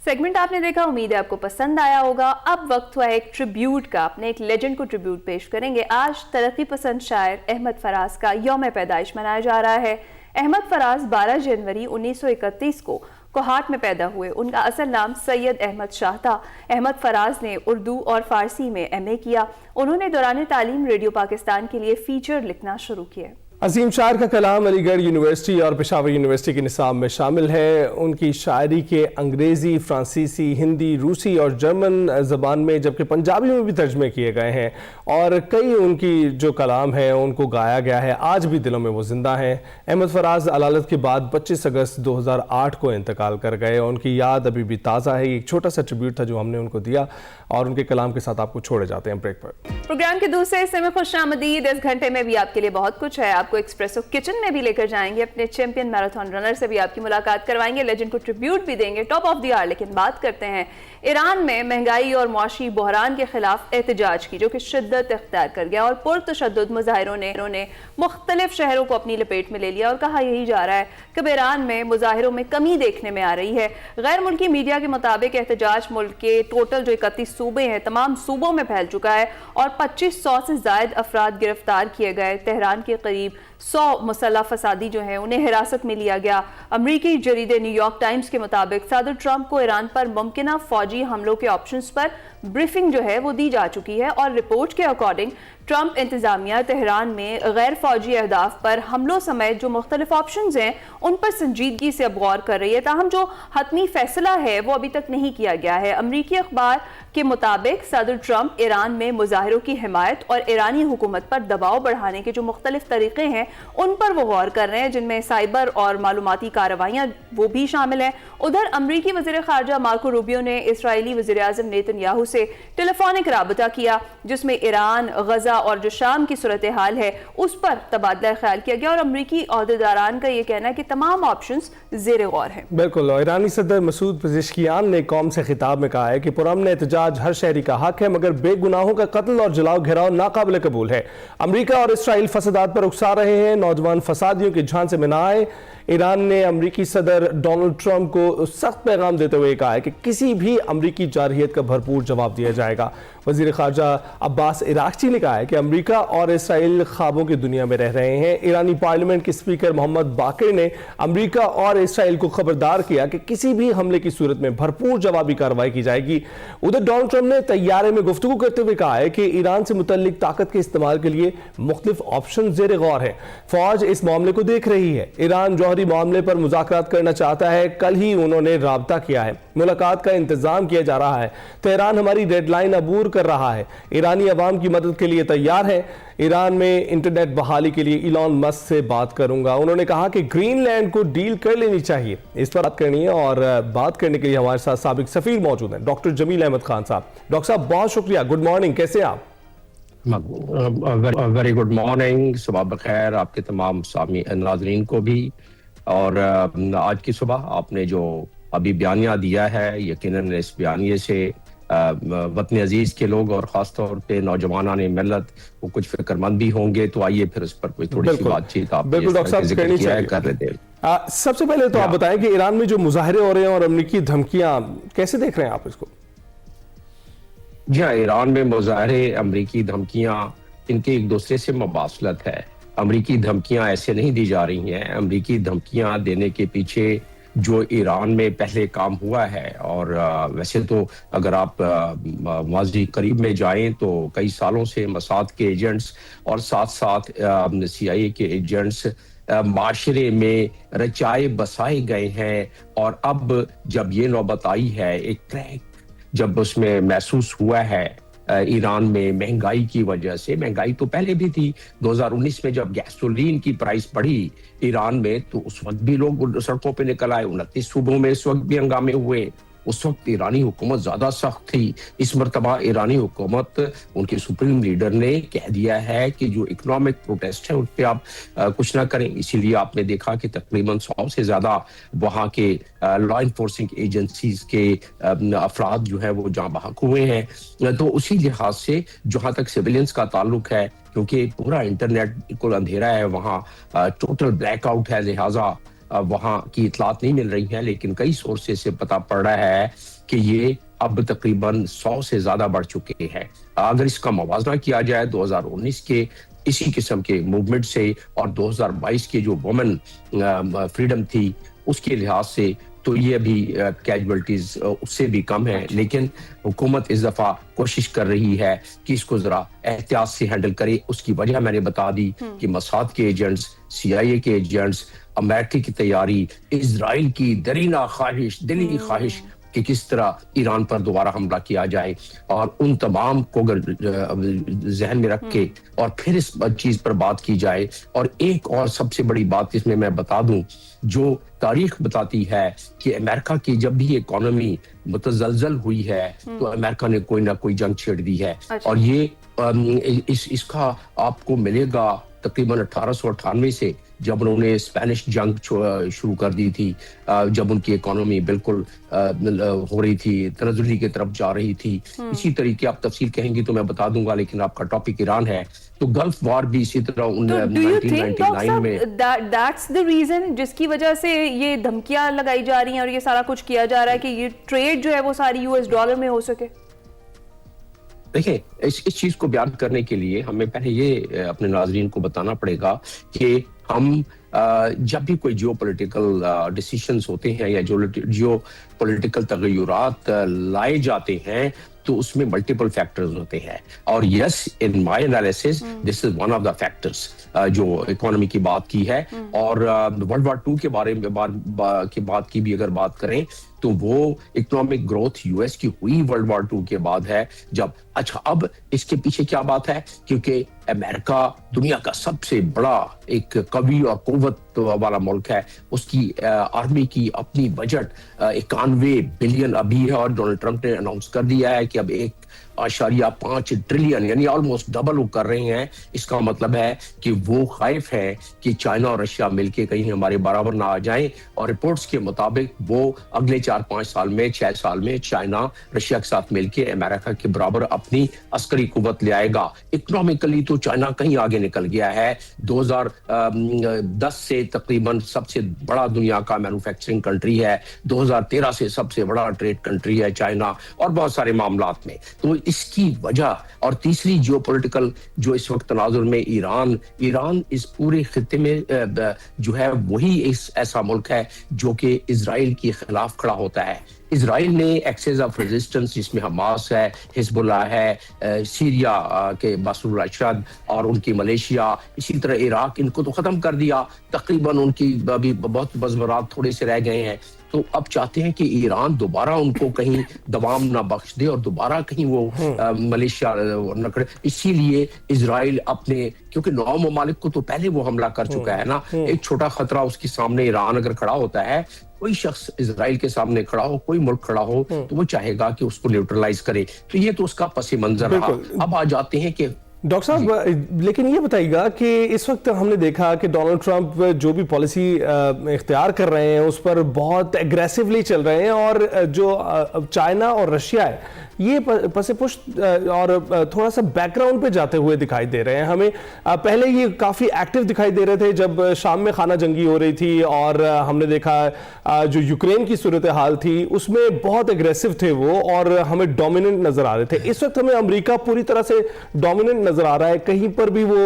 सेगमेंट आपने देखा, उम्मीद है आपको पसंद आया होगा। अब वक्त हुआ है एक ट्रिब्यूट का, अपने एक लेजेंड को ट्रिब्यूट पेश करेंगे। आज तरक्की पसंद शायर अहमद फराज का यौम पैदाइश मनाया जा रहा है। अहमद फराज 12 जनवरी 1931 को कोहाट में पैदा हुए। उनका असल नाम सैयद अहमद शाह था। अहमद फराज ने उर्दू और फारसी में MA किया। उन्होंने दौरान तालीम रेडियो पाकिस्तान के लिए फीचर लिखना शुरू किए। अजीम शायर का कलाम अलीगढ़ यूनिवर्सिटी और पेशावर यूनिवर्सिटी के निसाब में शामिल है। उनकी शायरी के अंग्रेज़ी, फ्रांसीसी, हिंदी, रूसी और जर्मन ज़बान में जबकि पंजाबी में भी तर्जमे किए गए हैं और कई उनकी जो कलाम है उनको गाया गया है। आज भी दिलों में वो ज़िंदा हैं। अहमद फराज अलालत के बाद 25 अगस्त 2008 को इंतकाल कर गए। उनकी याद अभी भी ताज़ा है। एक छोटा सा ट्रिब्यूट था जो हमने उनको दिया और उनके कलाम के साथ आपको छोड़े जाते हैं ब्रेक पर। प्रोग्राम के दूसरे हिस्से में खुशामदीद। इस घंटे में भी आपके लिए बहुत कुछ है। आपको एक्सप्रेसो किचन में भी लेकर जाएंगे, अपने चैंपियन मैराथन रनर से भी आपकी मुलाकात करवाएंगे, लेजेंड को ट्रिब्यूट भी देंगे, टॉप ऑफ द आवर। लेकिन बात करते हैं ईरान में महंगाई और मुआशी बहरान के खिलाफ एहतजाज की, जो कि शिद्दत इख्तियार कर गया और पुरतशद्दुद मुजाहिरों ने मुख्तलिफ शहरों को अपनी लपेट में ले लिया और कहा यही जा रहा है कि ईरान में मुजाहिरों में कमी देखने में आ रही है। गैर मुल्की मीडिया के मुताबिक एहतजाज मुल्क के टोटल जो 31 सूबे हैं तमाम सूबों में फैल चुका है और 2500 से ज्यादा अफराद गिरफ्तार किए गए। तेहरान के करीब 100 मुसल्लह फसादी जो हैं उन्हें हिरासत में लिया गया। अमरीकी जरीदे न्यूयॉर्क टाइम्स के मुताबिक सदर ट्रंप को ईरान पर मुमकिना फौजी हमलों के ऑप्शंस पर ब्रीफिंग जो है वो दी जा चुकी है और रिपोर्ट के अकॉर्डिंग ट्रंप इंतजामिया तेहरान में गैर फौजी अहदाफ पर हमलों समेत जो मुख्तलिफ ऑप्शंस हैं उन पर संजीदगी से अब गौर कर रही है। ताहम जो हतमी फैसला है वो अभी तक नहीं किया गया है। अमरीकी अखबार के मुताबिक सदर ट्रंप ईरान में मुजाहिरों की हिमायत और ईरानी हुकूमत पर दबाव बढ़ाने के जो मुख्तलिफ तरीके हैं उन पर वो गौर कर रहे हैं, जिनमें साइबर और मालूमाती कार्रवाइयाँ वो भी शामिल हैं। उधर अमरीकी वज़ीर ख़ारजा मार्को रूबियो ने इसराइली वज़ीर आज़म नेतन्याहू से टेलीफोनिक राबता किया, जिसमें ईरान, गजा और जो शाम की सूरत हाल है उस पर तबादला ख्याल किया गया और अमरीकी अहदेदारान का ये कहना है कि तमाम ऑप्शंस ज़ेर गौर हैं। बिल्कुल। ईरानी सदर मसूद पेज़ेश्कियान ने कौम से खिताब में कहा है कि पुरअमन एहतजाज हर शहरी का हक है, मगर बेगुनाहों का कत्ल और जलाओ घेराव नाकाबिल कबूल है। अमरीका और इसराइल फसादात पर उकसा रहे हैं, नौजवान फसादियों के झांसे में न आए। ईरान ने अमरीकी सदर डोनाल्ड ट्रंप को सख्त पैगाम देते हुए कहा है कि किसी भी अमरीकी जारहियत का भरपूर जवाब दिया जाएगा। वज़ीर ख़ारजा अब्बास इराक़ची ने कहा है कि अमरीका और इसराइल ख्वाबों की दुनिया में रह रहे हैं। ईरानी पार्लियामेंट के स्पीकर मोहम्मद बाकिर ने अमरीका और इसराइल को खबरदार किया कि किसी भी हमले की सूरत में भरपूर जवाबी कार्रवाई की जाएगी। उधर डोनाल्ड ट्रंप ने तैयारे में गुफ्तगू करते हुए कहा है कि ईरान से मुतल्लिक ताकत के इस्तेमाल के लिए मुख्तलिफ ऑप्शन ज़ेर गौर है। फौज इस मामले को देख रही है। ईरान जौहरी मामले पर मुज़ाकरात करना चाहता है। कल ही उन्होंने राब्ता किया है, मुलाकात का इंतजाम किया जा रहा है। तेहरान हमारी डेडलाइन अबूर कर रहा है। ईरानी अवाम की मदद के लिए तैयार है। ईरान में इंटरनेट बहाली के लिए इलॉन मस्क से बात करूंगा। उन्होंने कहा कि ग्रीनलैंड को डील कर लेनी चाहिए। इस पर बात करनी है और बात करने के लिए हमारे साथ साबिक सफीर मौजूद हैं, डॉक्टर जमील अहमद खान साहब। डॉक्टर साहब बहुत शुक्रिया, गुड मॉर्निंग, कैसे आप? वेरी गुड मॉर्निंग, सुबह बखैर आपके तमाम सामी नाजरीन को भी। और आज की सुबह आपने जो अभी बयानिया दिया है, यकीनन इस बयानिए से वतन अजीज के लोग और ख़ास तौर पे नौजवानान मिल्लत वो कुछ फिक्रमंद भी होंगे। तो आइए फिर उस पर कोई थोड़ी सी बातचीत आप बिल्कुल डॉक्टर साहब करनी चाहिए कर लेते हैं। सबसे पहले तो आप बताएं कि ईरान में जो मुजाहरे हो रहे हैं और अमेरिकी धमकियां कैसे देख रहे हैं आप इसको? जी हाँ, ईरान में मुजाहरे, अमरीकी धमकियां, इनके एक दूसरे से मुबासलत है। अमरीकी धमकियां ऐसे नहीं दी जा रही हैं। अमरीकी धमकियां देने के पीछे जो ईरान में पहले काम हुआ है, और वैसे तो अगर आप माजी करीब में जाएं तो कई सालों से मसाद के एजेंट्स और साथ साथ CIA के एजेंट्स माशरे में रचाए बसाए गए हैं। और अब जब ये नौबत आई है, एक क्रैक जब उसमें महसूस हुआ है ईरान में महंगाई की वजह से, महंगाई तो पहले भी थी। 2019 में जब गैसोलीन की प्राइस बढ़ी ईरान में, तो उस वक्त भी लोग सड़कों पे निकल आए। 29 सूबों में इस वक्त भी हंगामे हुए। उस वक्त ईरानी हुकूमत ज्यादा सख्त थी। इस मरतबा ईरानी हुकूमत, उनके सुप्रीम लीडर ने कह दिया है कि जो इकोनॉमिक प्रोटेस्ट है उस पर आप कुछ ना करें। इसीलिए आपने देखा कि तकरीबन 100 से ज्यादा वहाँ के लॉ इन्फोर्सिंग एजेंसीज के अफराद जो है वो जहाँ बहक हुए हैं। तो उसी लिहाज से जहाँ तक सिविलियंस का ताल्लुक है, क्योंकि पूरा इंटरनेट बिल्कुल अंधेरा है वहाँ, टोटल ब्लैकआउट है, लिहाजा वहां की इतलात नहीं मिल रही है। लेकिन कई सोर्सेज से पता पड़ रहा है कि ये अब तकरीबन 100 से ज्यादा बढ़ चुके हैं। अगर इसका मवाजना किया जाए 2019 के इसी किस्म के मूवमेंट से और 2022 के जो वुमेन फ्रीडम थी उसके लिहाज से, तो ये भी कैजुअलिटीज उससे भी कम है। लेकिन हुकूमत इस दफा कोशिश कर रही है कि इसको जरा एहतियात से हैंडल करे। उसकी वजह मैंने बता दी कि मसाद के एजेंट्स, CIA के एजेंट्स, अमेरिका की तैयारी, इजराइल की दरीना ख्वाहिश, दिली ख्वाहिश कि किस तरह ईरान पर दोबारा हमला किया जाए, और उन तमाम को अगर जहन में रख के और फिर इस चीज पर बात की जाए। और एक और सबसे बड़ी बात इसमें मैं बता दूं, जो तारीख बताती है कि अमेरिका की जब भी इकोनॉमी मुतज़लज़ल हुई है तो अमेरिका ने कोई ना कोई जंग छेड़ दी है। और ये इसका आपको मिलेगा तकरीबन 1898 से, जब उन्होंने स्पेनिश जंग शुरू कर दी थी, जब उनकी इकोनॉमी बिल्कुल हो रही थी, तनज़ुली की तरफ जा रही थी। इसी तरीके आप तफसील कहेंगी तो मैं बता दूंगा, लेकिन आपका टॉपिक ईरान है, तो गल्फ वॉर भी इसी तरह 1999 में दैट्स द रीजन जिसकी वजह से ये धमकियां लगाई जा रही हैं और ये सारा कुछ किया जा रहा है कि ये ट्रेड जो है वो सारी US डॉलर में हो सके। देखिए, इस चीज को बयान करने के लिए हमें पहले ये अपने नाजरीन को बताना पड़ेगा कि हम जब भी कोई जियो पॉलिटिकल डिसीजंस होते हैं या जो जियो पॉलिटिकल तगय्युरात लाए जाते हैं, तो उसमें मल्टीपल फैक्टर्स होते हैं। और yes, in my analysis this is one of the factors जो इकोनॉमी की बात की है। और वर्ल्ड वॉर 2 के बारे में बात की भी अगर बात करें तो वो इकोनॉमिक ग्रोथ US की हुई वर्ल्ड वॉर 2 के बाद है। जब अच्छा, अब इसके पीछे क्या बात है, क्योंकि अमेरिका दुनिया का सबसे बड़ा एक कवि और कुव्वत वाला मुल्क है, उसकी आर्मी की अपनी बजट 91 बिलियन अभी है, और डोनाल्ड ट्रंप ने अनाउंस कर दिया है कि अब 1.5 ट्रिलियन यानी ऑलमोस्ट डबल वो कर रहे हैं। इसका मतलब है कि वो खौफ है कि चाइना और रशिया मिलके कहीं हमारे बराबर ना आ जाएं। और रिपोर्ट्स के मुताबिक वो अगले 4-5 साल में, 6 साल में चाइना रशिया के साथ मिलके अमेरिका के बराबर अपनी अस्करी कुव्वत ले आएगा। इकोनॉमिकली तो चाइना कहीं आगे निकल गया है। 2010 से तकरीबन सबसे बड़ा दुनिया का मैन्युफैक्चरिंग कंट्री है, 2013 से सबसे बड़ा ट्रेड कंट्री है चाइना, और बहुत सारे मामलात में। तो इसकी वजह, और तीसरी जियोपॉलिटिकल जो इस वक्त तनाजुर में ईरान इस पूरे खित्ते में जो है वही ऐसा मुल्क है जो कि इजराइल के खिलाफ खड़ा होता है। इजराइल ने एक्सेस ऑफ रेजिस्टेंस, जिसमें हमास है, हिजबुल्लाह है, सीरिया के बसर अल-असद और उनकी मलेशिया, इसी तरह इराक, इनको तो खत्म कर दिया। तकरीबन उनकी अभी बहुत बज़मरात थोड़े से रह गए हैं। तो अब चाहते हैं कि ईरान दोबारा उनको कहीं दबाम ना बख्श दे और दोबारा कहीं वो मलेशिया न करे। इसीलिए इजराइल अपने, क्योंकि 9 ममालिक को तो पहले वो हमला कर चुका है ना, एक छोटा खतरा उसके सामने ईरान अगर खड़ा होता है, कोई शख्स इजराइल के सामने खड़ा हो, कोई मुल्क खड़ा हो, तो वो चाहेगा कि उसको न्यूट्रलाइज करे। तो ये तो उसका पस मंजर रहा। अब आ जाते हैं कि डॉक्टर साहब, लेकिन ये बताइएगा कि इस वक्त हमने देखा कि डोनाल्ड ट्रंप जो भी पॉलिसी इख्तियार कर रहे हैं उस पर बहुत एग्रेसिवली चल रहे हैं, और जो चाइना और रशिया है ये पसेपुष्ट और थोड़ा सा बैकग्राउंड पे जाते हुए दिखाई दे रहे हैं हमें। पहले ये काफ़ी एक्टिव दिखाई दे रहे थे जब शाम में खाना जंगी हो रही थी, और हमने देखा जो यूक्रेन की सूरत हाल थी उसमें बहुत एग्रेसिव थे वो, और हमें डोमिनेंट नजर आ रहे थे। इस वक्त हमें अमेरिका पूरी तरह से डोमिनेंट नजर आ रहा है, कहीं पर भी वो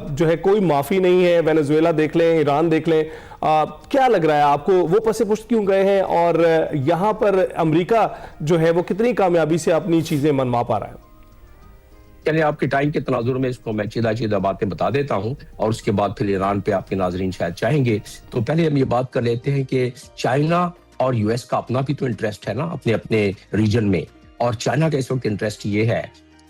जो है कोई माफी नहीं है। वेनेजुएला देख लें, ईरान देख लें, क्या लग रहा है आपको वो पसेपुष्ट क्यों गए हैं, और यहां पर अमेरिका जो है वो कितनी कामयाबी से अपनी चीजें मनवा पा रहा है? चलिए, आपके टाइम के तनाजुर में इसको मैं चीदा बातें बता देता हूं, और उसके बाद फिर ईरान पे आपके नाजरीन शायद चाहेंगे। तो पहले हम ये बात कर लेते हैं कि चाइना और यूएस का अपना भी तो इंटरेस्ट है ना अपने अपने रीजन में, और चाइना का इस वक्त इंटरेस्ट ये है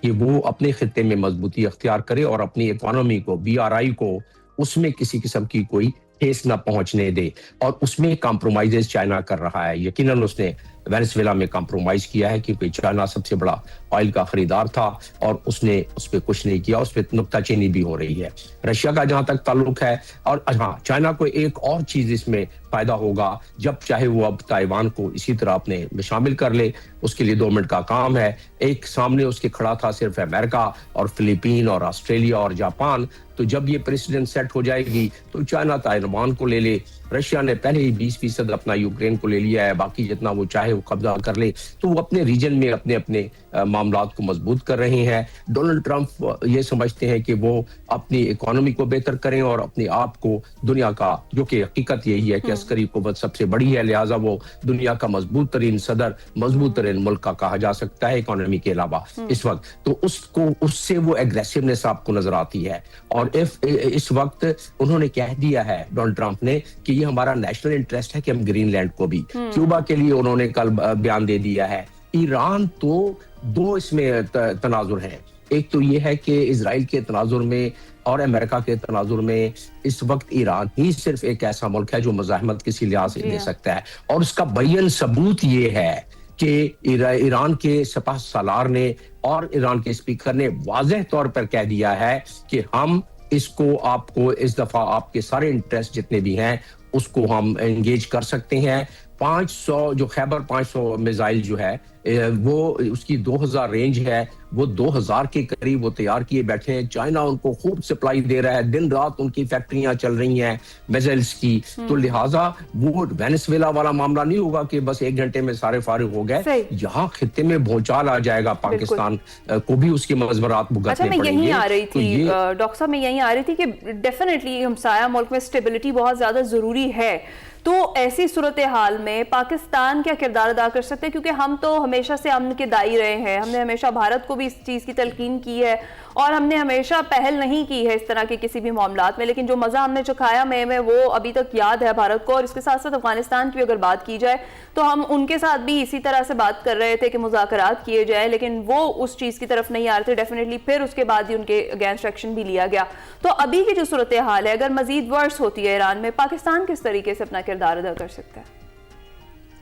कि वो अपने खित्ते में मजबूती अख्तियार करे और अपनी इकोनॉमी को, BRI को, उसमें किसी किस्म की कोई ठेस न पहुंचने दे, और उसमें कॉम्प्रोमाइजेस चाइना कर रहा है। यकीनन उसने वेनेजुएला में कॉम्प्रोमाइज किया है क्योंकि चाइना सबसे बड़ा ऑयल का खरीदार था और उसने उस पर कुछ नहीं किया, उस पर नुक्ताचीनी भी हो रही है। रशिया का जहां तक ताल्लुक है, और हाँ, चाइना को एक और चीज इसमें फायदा होगा, जब चाहे वो अब ताइवान को इसी तरह अपने में शामिल कर ले, उसके लिए 2 मिनट का काम है। एक सामने उसके खड़ा था सिर्फ अमेरिका और फिलीपीन और ऑस्ट्रेलिया और जापान, तो जब ये प्रेसिडेंट सेट हो जाएगी तो चाइना ताइवान को ले ले। रशिया ने पहले ही 20% अपना यूक्रेन को ले लिया है, बाकी जितना वो चाहे वो कब्जा कर ले, तो वो अपने रीजन में अपने अपने मामलात को मजबूत कर रहे हैं। डोनाल्ड ट्रंप ये समझते हैं कि वो अपनी इकोनॉमी को बेहतर करें और अपने आप को दुनिया का, जो कि हकीकत यही है कि अस्करी कुव्वत सबसे बड़ी है, लिहाजा वो दुनिया का मजबूत तरीन सदर, मजबूत तरीन मुल्क का कहा जा सकता है इकोनॉमी के अलावा इस वक्त। तो उसको, उससे वो एग्रेसिवनेस आपको नजर आती है। और इस वक्त उन्होंने कह दिया है डोनाल्ड ट्रंप ने कि ये हमारा नेशनल इंटरेस्ट है कि हम ग्रीनलैंड को भी, क्यूबा के लिए उन्होंने कल बयान दे दिया है। ईरान तो 2 इसमें तनाजुर हैं, एक तो ये है कि इजराइल के तनाजुर में और अमेरिका के तनाजुर में इस वक्त ईरान ही सिर्फ एक ऐसा मुल्क है जो मज़ाहमत किसी लिहाज से ले सकता है, और उसका बयान सबूत ये है कि ईरान के सपह सालार ने और ईरान के स्पीकर ने वाज़ेह तौर पर कह दिया है कि हम इसको, आपको इस दफा आपके सारे इंटरेस्ट जितने भी हैं उसको हम एंगेज कर सकते हैं। 500 जो खैबर 500 मिसाइल जो है वो उसकी 2000 रेंज है, वो 2000 के करीब वो तैयार किए बैठे हैं। चाइना उनको खूब सप्लाई दे रहा है, दिन रात उनकी फैक्ट्रियां चल रही हैं मिसाइल्स की। तो लिहाजा वो वेनेजुएला वाला मामला नहीं होगा कि बस 1 घंटे में सारे फारिग हो गए। यहाँ खित्ते में भूचाल आ जाएगा, पाकिस्तान को भी उसके मजबरात भुगतने पड़ेंगे। मैं यही आ रही थी डॉक्टर साहब, मैं यही आ रही थी कि डेफिनेटली हमसाया मुल्क में स्टेबिलिटी बहुत ज्यादा जरूरी है। तो ऐसी सूरत हाल में पाकिस्तान क्या किरदार अदा कर सकते हैं, क्योंकि हम तो हमेशा से अमन के दाई रहे हैं, हमने हमेशा भारत को भी इस चीज़ की तलकीन की है और हमने हमेशा पहल नहीं की है इस तरह के किसी भी मामलात में, लेकिन जो मज़ा हमने चखाया में वो अभी तक याद है भारत को। और इसके साथ साथ अफगानिस्तान की अगर बात की जाए तो हम उनके साथ भी इसी तरह से बात कर रहे थे कि मुज़ाकरात किए जाए, लेकिन वो उस चीज़ की तरफ नहीं आ रहे थे डेफिनेटली। फिर उसके बाद ही उनके अगेंस्ट एक्शन भी लिया गया। तो अभी की जो सूरत हाल है, अगर मजीद वर्स होती है ईरान में, पाकिस्तान किस तरीके से अपना किरदार अदा कर सकता है?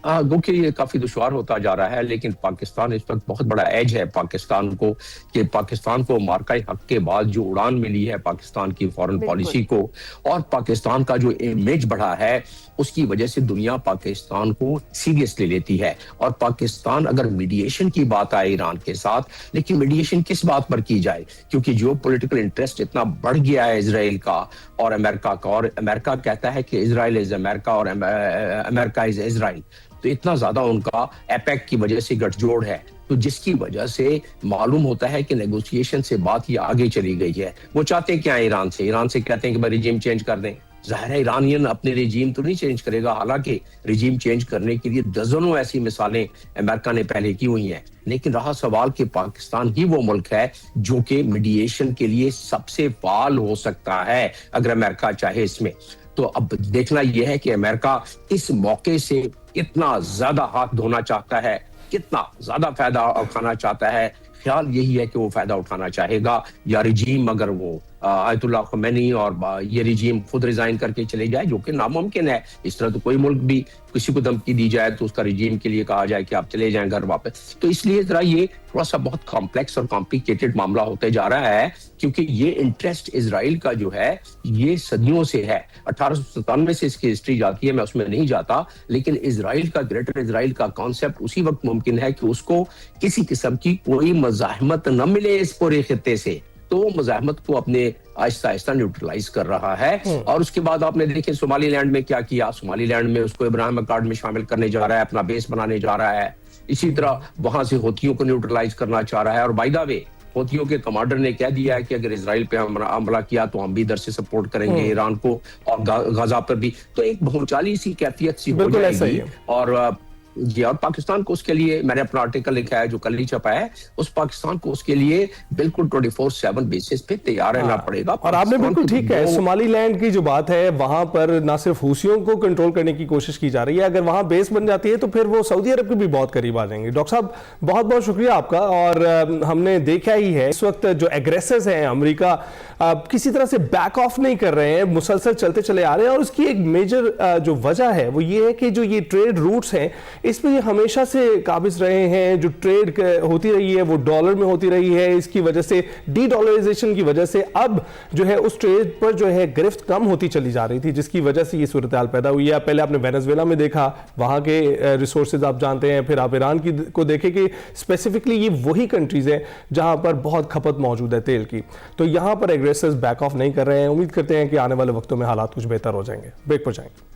देखिए, ये काफी दुश्वार होता जा रहा है, लेकिन पाकिस्तान इस वक्त बहुत बड़ा एज है पाकिस्तान को कि पाकिस्तान को मार्का हक के बाद जो उड़ान मिली है पाकिस्तान की फॉरेन पॉलिसी को, और पाकिस्तान का जो इमेज बढ़ा है, उसकी वजह से दुनिया पाकिस्तान को सीरियसली लेती है। और पाकिस्तान, अगर मीडिएशन की बात आए ईरान के साथ, लेकिन मीडिएशन किस बात पर की जाए, क्योंकि जो पॉलिटिकल इंटरेस्ट इतना बढ़ गया है इजराइल का और अमेरिका का, और अमेरिका कहता है कि इजराइल इज अमेरिका और अमेरिका इज इजराइल, तो इतना ज्यादा उनका एपेक की वजह से गठजोड़ है, तो जिसकी वजह से मालूम होता है कि नेगोशिएशन से बात ये आगे चली गई है। वो चाहते क्या है ईरान से कहते हैं कि भाई रिजीम चेंज कर दें। जाहिर है ईरानियन अपने रिजीम तो नहीं चेंज करेगा, हालांकि रिजीम चेंज करने के लिए दर्जनों ऐसी मिसालें अमेरिका ने पहले की हुई हैं, लेकिन रहा सवाल कि पाकिस्तान ही वो मुल्क है जो कि मीडिएशन के लिए सबसे फाल हो सकता है अगर अमेरिका चाहे इसमें। तो अब देखना यह है कि अमेरिका इस मौके से इतना ज्यादा हाथ धोना चाहता है, कितना ज्यादा फायदा उठाना चाहता है। ख्याल यही है कि वो फायदा उठाना चाहेगा, या रिजीम अगर वो आयतुल्ला खमैनी और ये रिजीम खुद रिजाइन करके चले जाए, जो कि नामुमकिन है। इस तरह तो कोई मुल्क भी किसी को धमकी दी जाए तो उसका रिजीम के लिए कहा जाए कि आप चले जाएं घर वापस। तो इसलिए जरा ये थोड़ा सा बहुत कॉम्प्लेक्स और कॉम्प्लिकेटेड मामला होते जा रहा है, क्योंकि ये इंटरेस्ट इजराइल का जो है ये सदियों से है। 1897 से इसकी हिस्ट्री जाती है, मैं उसमें नहीं जाता, लेकिन इजराइल का, ग्रेटर इजराइल का कॉन्सेप्ट उसी वक्त मुमकिन है कि उसको किसी किस्म की कोई मज़ाहमत न मिले इस पूरे खित्ते से, तो वो मज़ाहमत को अपने आहिस्ता आहिस्ता न्यूट्रलाइज कर रहा है। और उसके बाद आपने देखे सोमालीलैंड में क्या किया, सोमालीलैंड में उसको इब्राहिम अकॉर्ड में शामिल करने जा रहा है, अपना बेस बनाने जा रहा है। इसी तरह वहां से हौथियों को न्यूट्रलाइज करना चाह रहा है। और बाय द वे हौथियों के कमांडर ने कह दिया है कि अगर इजराइल पे हमला किया तो हम भी इधर से सपोर्ट करेंगे ईरान को, और गाजा पर भी। तो एक भूचाली सी कैफियत सी हो जाएगी। और जी, और पाकिस्तान को उसके लिए, मैंने अपना आर्टिकल लिखा है जो कल ही छपा है, उस पाकिस्तान को उसके लिए बिल्कुल 24/7 बेसिस पे तैयार रहना पड़ेगा। और आपने बिल्कुल ठीक है, सोमालीलैंड की जो बात है वहां पर ना सिर्फ हुसियों को कंट्रोल करने की कोशिश की जा रही है, अगर वहां बेस बन जाती है तो फिर वो सऊदी अरब के भी बहुत करीब आ जाएंगे। डॉक्टर साहब बहुत बहुत शुक्रिया आपका। और हमने देखा ही है इस वक्त जो एग्रेसर्स हैं अमेरिका किसी तरह से बैक ऑफ नहीं कर रहे हैं, मुसलसल चलते चले आ रहे हैं। और उसकी एक मेजर जो वजह है वो ये है कि जो ये ट्रेड रूट्स हैं इस पे ये हमेशा से काबिज रहे हैं। जो ट्रेड होती रही है वो डॉलर में होती रही है, इसकी वजह से डी डॉलराइजेशन की वजह से अब जो है उस ट्रेड पर जो है गिरफ्त कम होती चली जा रही थी, जिसकी वजह से ये सूरत हाल पैदा हुई है। पहले आपने वेनेजुएला में देखा, वहां के रिसोर्सेज आप जानते हैं, फिर आप ईरान की को देखें कि स्पेसिफिकली ये वही कंट्रीज हैं जहां पर बहुत खपत मौजूद है तेल की। तो यहां पर एग्रेसर्स बैक ऑफ नहीं कर रहे हैं। उम्मीद करते हैं कि आने वाले वक्तों में हालात कुछ बेहतर हो जाएंगे। ब्रेक पर जाएंगे।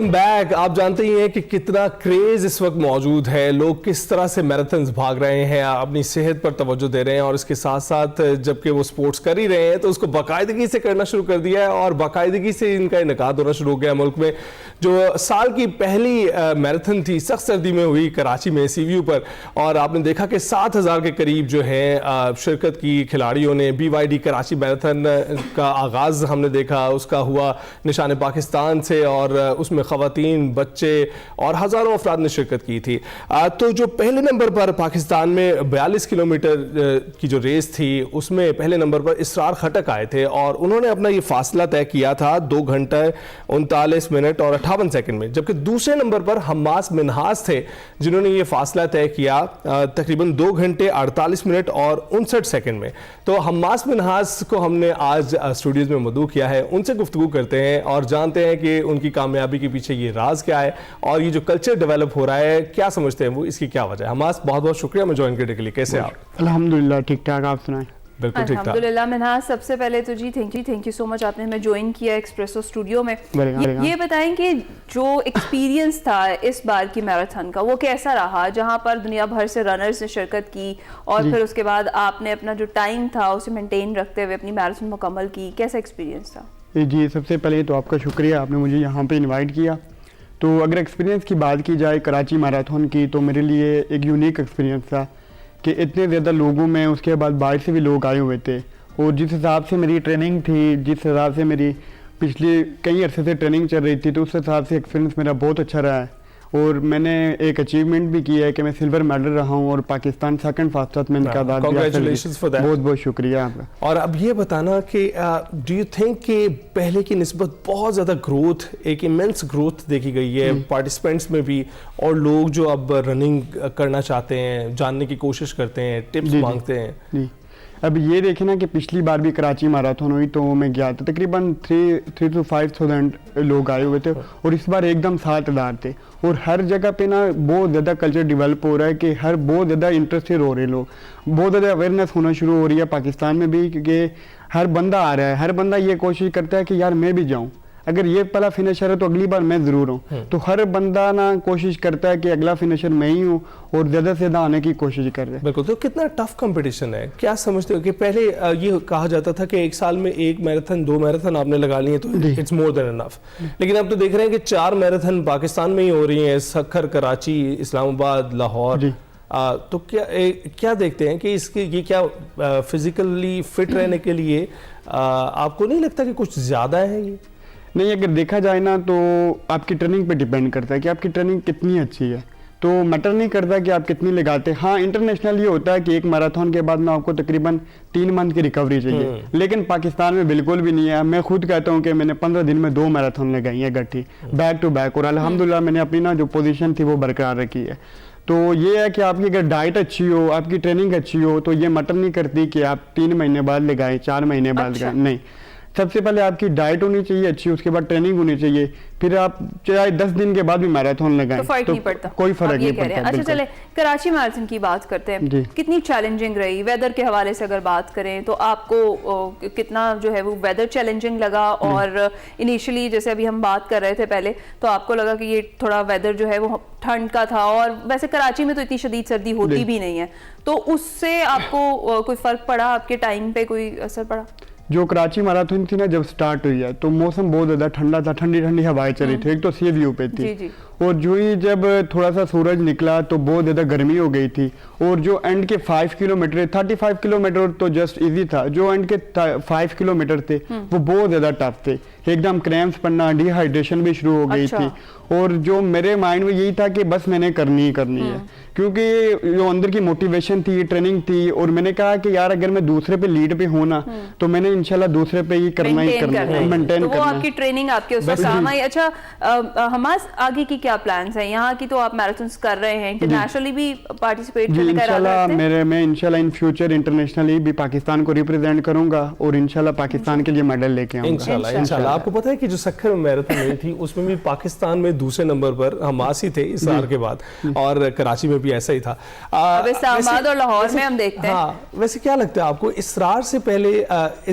बैक। आप जानते ही हैं कि कितना क्रेज इस वक्त मौजूद है, लोग किस तरह से मैराथन्स भाग रहे हैं, अपनी सेहत पर तवज्जो दे रहे हैं, और इसके साथ साथ जबकि वो स्पोर्ट्स कर ही रहे हैं तो उसको बाकायदगी से करना शुरू कर दिया है, और बाकायदगी से इनका इनेकाद होना शुरू हो गया मुल्क में। जो साल की पहली मैराथन थी सख्त सर्दी में हुई कराची में सीवीयू पर, और आपने देखा कि 7000 के करीब जो है शिरकत की खिलाड़ियों ने। BYD कराची मैराथन का आगाज हमने देखा, उसका हुआ निशान पाकिस्तान से, और उसमें खवातीन, बच्चे और हजारों अफराद ने शिरकत की थी। तो जो पहले नंबर पर पाकिस्तान में 42 किलोमीटर की जो रेस थी उसमें पहले नंबर पर इसरार खटक आए थे, और उन्होंने अपना ये फासला तय किया था 2 घंटे 39 मिनट और 58 सेकंड में। जबकि दूसरे नंबर पर हम्मास मिन्हास थे जिन्होंने ये फासला तय किया तकरीबन 2 घंटे 48 मिनट और 59 सेकंड में। तो हम्मास मिन्हास को हमने आज स्टूडियोज में मदऊ किया है, उनसे गुफ्तगू करते हैं और जानते हैं कि उनकी कामयाबी के पीछे ये राज क्या है, और ये जो कल्चर डेवलप हो रहा है क्या समझते हैं वो, इसकी क्या वजह है। हमास बहुत बहुत शुक्रिया मैं ज्वाइन करने के लिए। कैसे आप? अल्हम्दुलिल्लाह ठीक ठाक, आप सुनाएं? बिल्कुल ठीक ठाक। अल्हम्दुलिल्लाह। मिन्हाज, सबसे पहले तो जी थैंक यू सो मच, आपने हमें ज्वाइन किया एक्सप्रेसो स्टूडियो में। ये बताएं कि जो एक्सपीरियंस था इस बार की मैराथन का वो कैसा रहा, जहां पर दुनिया भर से रनर्स ने शिरकत की, और फिर उसके बाद आपने अपना जो टाइम था उसे मेंटेन रखते हुए अपनी मैराथन मुकम्मल की, कैसा एक्सपीरियंस था? जी, सबसे पहले तो आपका शुक्रिया, आपने मुझे यहाँ पे इनवाइट किया। तो अगर एक्सपीरियंस की बात की जाए कराची मैराथन की, तो मेरे लिए एक यूनिक एक्सपीरियंस था कि इतने ज़्यादा लोगों में, उसके बाद बाहर से भी लोग आए हुए थे, और जिस हिसाब से मेरी ट्रेनिंग थी, जिस हिसाब से मेरी पिछले कई अरसे से ट्रेनिंग चल रही थी, तो उस हिसाब से एक्सपीरियंस मेरा बहुत अच्छा रहा है। और मैंने एक अचीवमेंट भी किया है कि मैं सिल्वर मेडल रहा हूँ, और पाकिस्तान सेकंड फास्टेस्ट में इनका कांग्रेचुलेशंस फॉर दैट। बहुत बहुत शुक्रिया आपका। और अब ये बताना कि डू यू थिंक कि पहले की निस्बत बहुत ज़्यादा ग्रोथ, एक इमेंस ग्रोथ देखी गई है पार्टिसिपेंट्स में भी, और लोग जो अब रनिंग करना चाहते हैं, जानने की कोशिश करते हैं, टिप्स मांगते हैं? जी, अब ये देखें ना कि पिछली बार भी कराची मैराथन हुई तो मैं गया था, तकरीबन 3 to 5,000 लोग आए हुए थे, और इस बार एकदम 7,000 थे। और हर जगह पे ना बहुत ज़्यादा कल्चर डेवलप हो रहा है कि हर बहुत ज़्यादा इंटरेस्टेड हो रहे लोग, बहुत ज़्यादा अवेयरनेस होना शुरू हो रही है पाकिस्तान में भी, क्योंकि हर बंदा आ रहा है, हर बंदा ये कोशिश करता है कि यार मैं भी जाऊँ, अगर ये पहला फिनिशर है तो अगली बार मैं ज़रूर हूँ। तो हर बंदा ना कोशिश करता है कि अगला फिनिशर मैं ही हूँ, और ज़्यादा से ज़्यादा आने की कोशिश कर रहे हैं। बिल्कुल। तो कितना टफ कंपटीशन है, क्या समझते हो कि पहले ये कहा जाता था कि एक साल में 1 मैराथन 2 मैराथन आपने लगा लिए तो इट्स मोर देन इनफ, लेकिन अब तो देख रहे हैं कि 4 मैराथन पाकिस्तान में ही हो रही हैं, सखर, कराची, इस्लामाबाद, लाहौर। तो क्या देखते हैं कि इसके ये क्या फिजिकली फिट रहने के लिए आपको नहीं लगता कि कुछ ज़्यादा है ये? नहीं, अगर देखा जाए ना तो आपकी ट्रेनिंग पे डिपेंड करता है कि आपकी ट्रेनिंग कितनी अच्छी है। तो मैटर नहीं करता कि आप कितनी लगाते। हाँ, इंटरनेशनल ये होता है कि एक मैराथन के बाद में आपको तकरीबन 3 मंथ की रिकवरी चाहिए, लेकिन पाकिस्तान में बिल्कुल भी नहीं है। मैं खुद कहता हूँ कि मैंने 15 दिन में 2 मैराथन लगाई है गट्ठी बैक टू बैक, और अल्हम्दुलिल्लाह मैंने अपनी ना जो पोजीशन थी वो बरकरार रखी है। तो ये है कि आपकी अगर डाइट अच्छी हो, आपकी ट्रेनिंग अच्छी हो, तो ये मैटर नहीं करती कि आप 3 महीने बाद लगाएं, 4 महीने बाद लगाएं, नहीं। सबसे पहले आपकी डाइट होनी चाहिए अच्छी, उसके बाद ट्रेनिंग होनी चाहिए, फिर आप चाहे 10 दिन के बाद भी मैराथन लगाएं तो फर्क नहीं पड़ता, कोई फर्क नहीं पड़ता। अच्छा चले कराची मैराथन की बात करते हैं, कितनी चैलेंजिंग रही वेदर के हवाले से अगर बात करें तो आपको कितना जो है वो वेदर चैलेंजिंग लगा? और इनिशियली जैसे अभी हम बात कर रहे थे पहले, तो आपको लगा कि ये थोड़ा वेदर जो है वो ठंड का था, और वैसे कराची में तो इतनी शदीद सर्दी होती भी नहीं है, तो उससे आपको कोई फर्क पड़ा, आपके टाइम पे कोई असर पड़ा? जो कराची मैराथन थी ना, जब स्टार्ट हुई है तो मौसम बहुत ज़्यादा ठंडा था, ठंडी ठंडी हवाएं चली थी, एक तो सी व्यू पे थी, जी। और जो ही जब थोड़ा सा सूरज निकला तो बहुत ज़्यादा गर्मी हो गई थी, और जो एंड के 5 किलोमीटर 35 किलोमीटर तो जस्ट इजी था, जो एंड के 5 किलोमीटर थे वो बहुत ज़्यादा टफ थे, एकदम क्रैम्प्स पड़ना, डिहाइड्रेशन भी शुरू हो गई थी, और जो मेरे माइंड में यही था कि बस मैंने करनी ही करनी है, क्योंकि जो अंदर की मोटिवेशन थी, ट्रेनिंग थी, और मैंने कहा कि यार अगर मैं दूसरे पे लीड पे हूँ ना, तो मैंने इंशाल्लाह दूसरे पे ही करना है, मेंटेन तो करना। वो आपकी ट्रेनिंग आपके उसमें काम आई। अच्छा, हमास आगे की क्या प्लान्स हैं? यहाँ की तो आप मैराथन्स कर रहे हैं, इंटरनेशनली भी पार्टिसिपेट करने का इरादा रखते हैं? मैं इंशाल्लाह इन फ्यूचर इंटरनेशनली भी पाकिस्तान को रिप्रेजेंट करूंगा, और इंशाल्लाह पाकिस्तान के लिए मेडल लेके आऊंगा इंशाल्लाह। आपको पता है कि जो सक्खर मैराथन नहीं थी उसमें भी पाकिस्तान में दूसरे नंबर पर हमास ही थे इसरार के बाद, और कराची में भी ऐसा ही था। इस्लामाबाद और लाहौर में हम देखते हैं। हाँ, वैसे क्या लगता है आपको,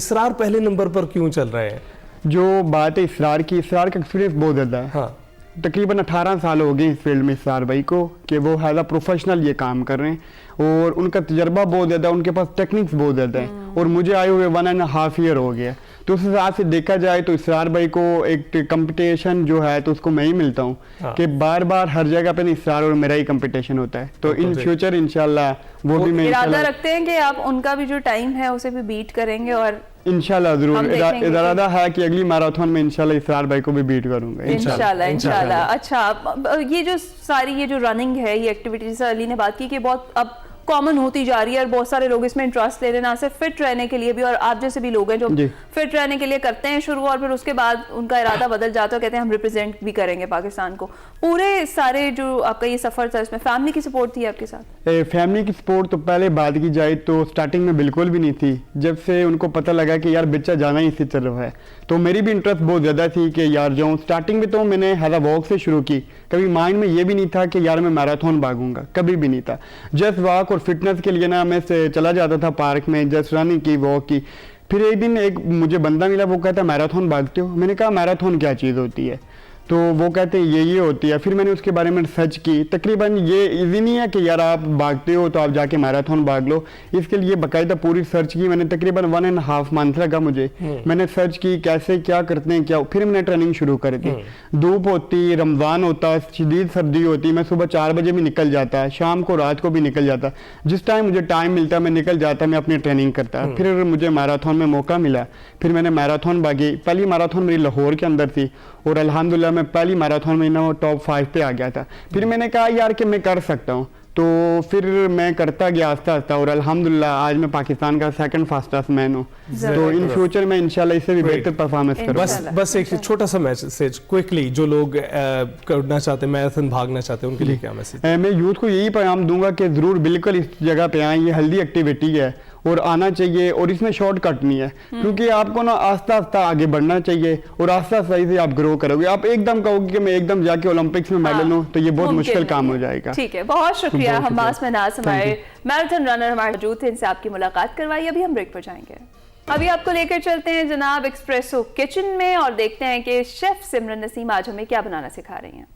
इसरार पहले नंबर पर क्यों चल रहे हैं? जो बात है इसरार का एक्सपीरियंस बहुत ज़्यादा है। हाँ, तकरीबन 18 साल हो गए इस फील्ड में इसरार भाई को, कि वो एज अ प्रोफेशनल ये काम कर रहे हैं, और उनका तजर्बा बहुत ज़्यादा, उनके पास टेक्निक्स बहुत ज़्यादा है, और मुझे आए हुए 1.5 ईयर हो गया। तो उस हिसाब से देखा जाए तो इसरार भाई को एक कंपटीशन जो है तो उसको मैं ही मिलता हूँ, कि बार बार हर जगह पे इसरार और मेरा ही कंपटीशन होता है। तो इन फ्यूचर इंशाल्लाह वो भी मैं इरादा रखते हैं कि आप उनका भी जो टाइम है उसे भी बीट करेंगे, और इंशाल्लाह जरूर इरादा है कि अगली मैराथन में इंशाल्लाह इसरार भाई को भी बीट करूंगा इंशाल्लाह। अच्छा, ये जो सारी ये जो रनिंग है, ये एक्टिविटी जैसे अली ने बात की कि बहुत अब कॉमन होती जा रही है, और बहुत सारे लोग इसमें इंटरेस्ट ले रहे हैं, ना सिर्फ फिट रहने के लिए भी, और आप जैसे भी लोग हैं जो फिट रहने के लिए करते हैं शुरू, और फिर उसके बाद उनका इरादा बदल जाता है, कहते हैं हम रिप्रेजेंट भी करेंगे पाकिस्तान को। पूरे सारे जो आपका ये सफर था, इसमें फैमिली की सपोर्ट थी आपके साथ? फैमिली की सपोर्ट तो पहले बात की जाए तो स्टार्टिंग में बिल्कुल भी नहीं थी। जब से उनको पता लगा कि यार बच्चा जाना ही इसी तरफ है, तो मेरी भी इंटरेस्ट बहुत ज़्यादा थी कि यार जाऊँ। स्टार्टिंग में तो मैंने हैज़ अ वॉक से शुरू की, कभी माइंड में ये भी नहीं था कि यार मैं मैराथन भागूंगा, कभी भी नहीं था। जस्ट वॉक और फिटनेस के लिए ना मैं से चला जाता था पार्क में, जस्ट रनिंग की, वॉक की। फिर एक दिन एक मुझे बंदा मिला, वो कहता मैराथन भागते हो? मैंने कहा मैराथन क्या चीज़ होती है? तो वो कहते हैं ये होती है। फिर मैंने उसके बारे में सर्च की। तकरीबन ये इजी नहीं है कि यार आप भागते हो तो आप जाके मैराथन भाग लो, इसके लिए बाकायदा पूरी सर्च की मैंने। तकरीबन 1.5 मंथ लगा मुझे। मैंने सर्च की कैसे क्या करते हैं क्या, फिर मैंने ट्रेनिंग शुरू कर दी। धूप होती, रमज़ान होता, शदीद सर्दी होती, मैं सुबह 4 बजे भी निकल जाता, शाम को रात को भी निकल जाता, जिस टाइम मुझे टाइम मिलता मैं निकल जाता, मैं अपनी ट्रेनिंग करता। फिर मुझे मैराथन में मौका मिला, फिर मैंने मैराथन भागी। पहली मैराथन मेरी लाहौर के अंदर थी, और अल्हम्दुलिल्लाह मैं पहली मैराथन में ना टॉप 5 पे आ गया था। फिर मैंने कहा यार कि मैं कर सकता हूँ, तो फिर मैं करता गया आस्ता आस्ता, और अल्हम्दुलिल्लाह आज मैं पाकिस्तान का 2nd फास्टेस्ट मैन हूँ। तो इन फ्यूचर में इंशाल्लाह इससे भी बेहतर परफॉर्मेंस करूँगा। बस एक छोटा सा मैसेज क्विकली, जो लोग करना चाहते हैं, मैराथन भागना चाहते हैं, उनके लिए क्या मैसेज? मैं यूथ को यही पैगाम दूंगा कि ज़रूर बिल्कुल इस जगह पे आएँ, ये हेल्दी एक्टिविटी है और आना चाहिए, और इसमें शॉर्टकट नहीं है, क्योंकि आपको ना आस्ता आस्ता आगे बढ़ना चाहिए, और आस्ता आस्ता से आप ग्रो करोगे। आप एकदम कहोगे कि मैं एकदम जाके ओलंपिक्स में मेडल लूं, तो ये बहुत मुश्किल काम हो जाएगा। ठीक है, बहुत शुक्रिया। हमास महनाज हमारे मैराथन रनर हमारे मौजूद थे, इनसे आपकी मुलाकात करवाई। अभी हम ब्रेक पर जाएंगे। अभी आपको लेकर चलते हैं जनाब एक्सप्रेसो किचन में, और देखते हैं कि शेफ सिमरन नसीम आज हमें क्या बनाना सिखा रही हैं।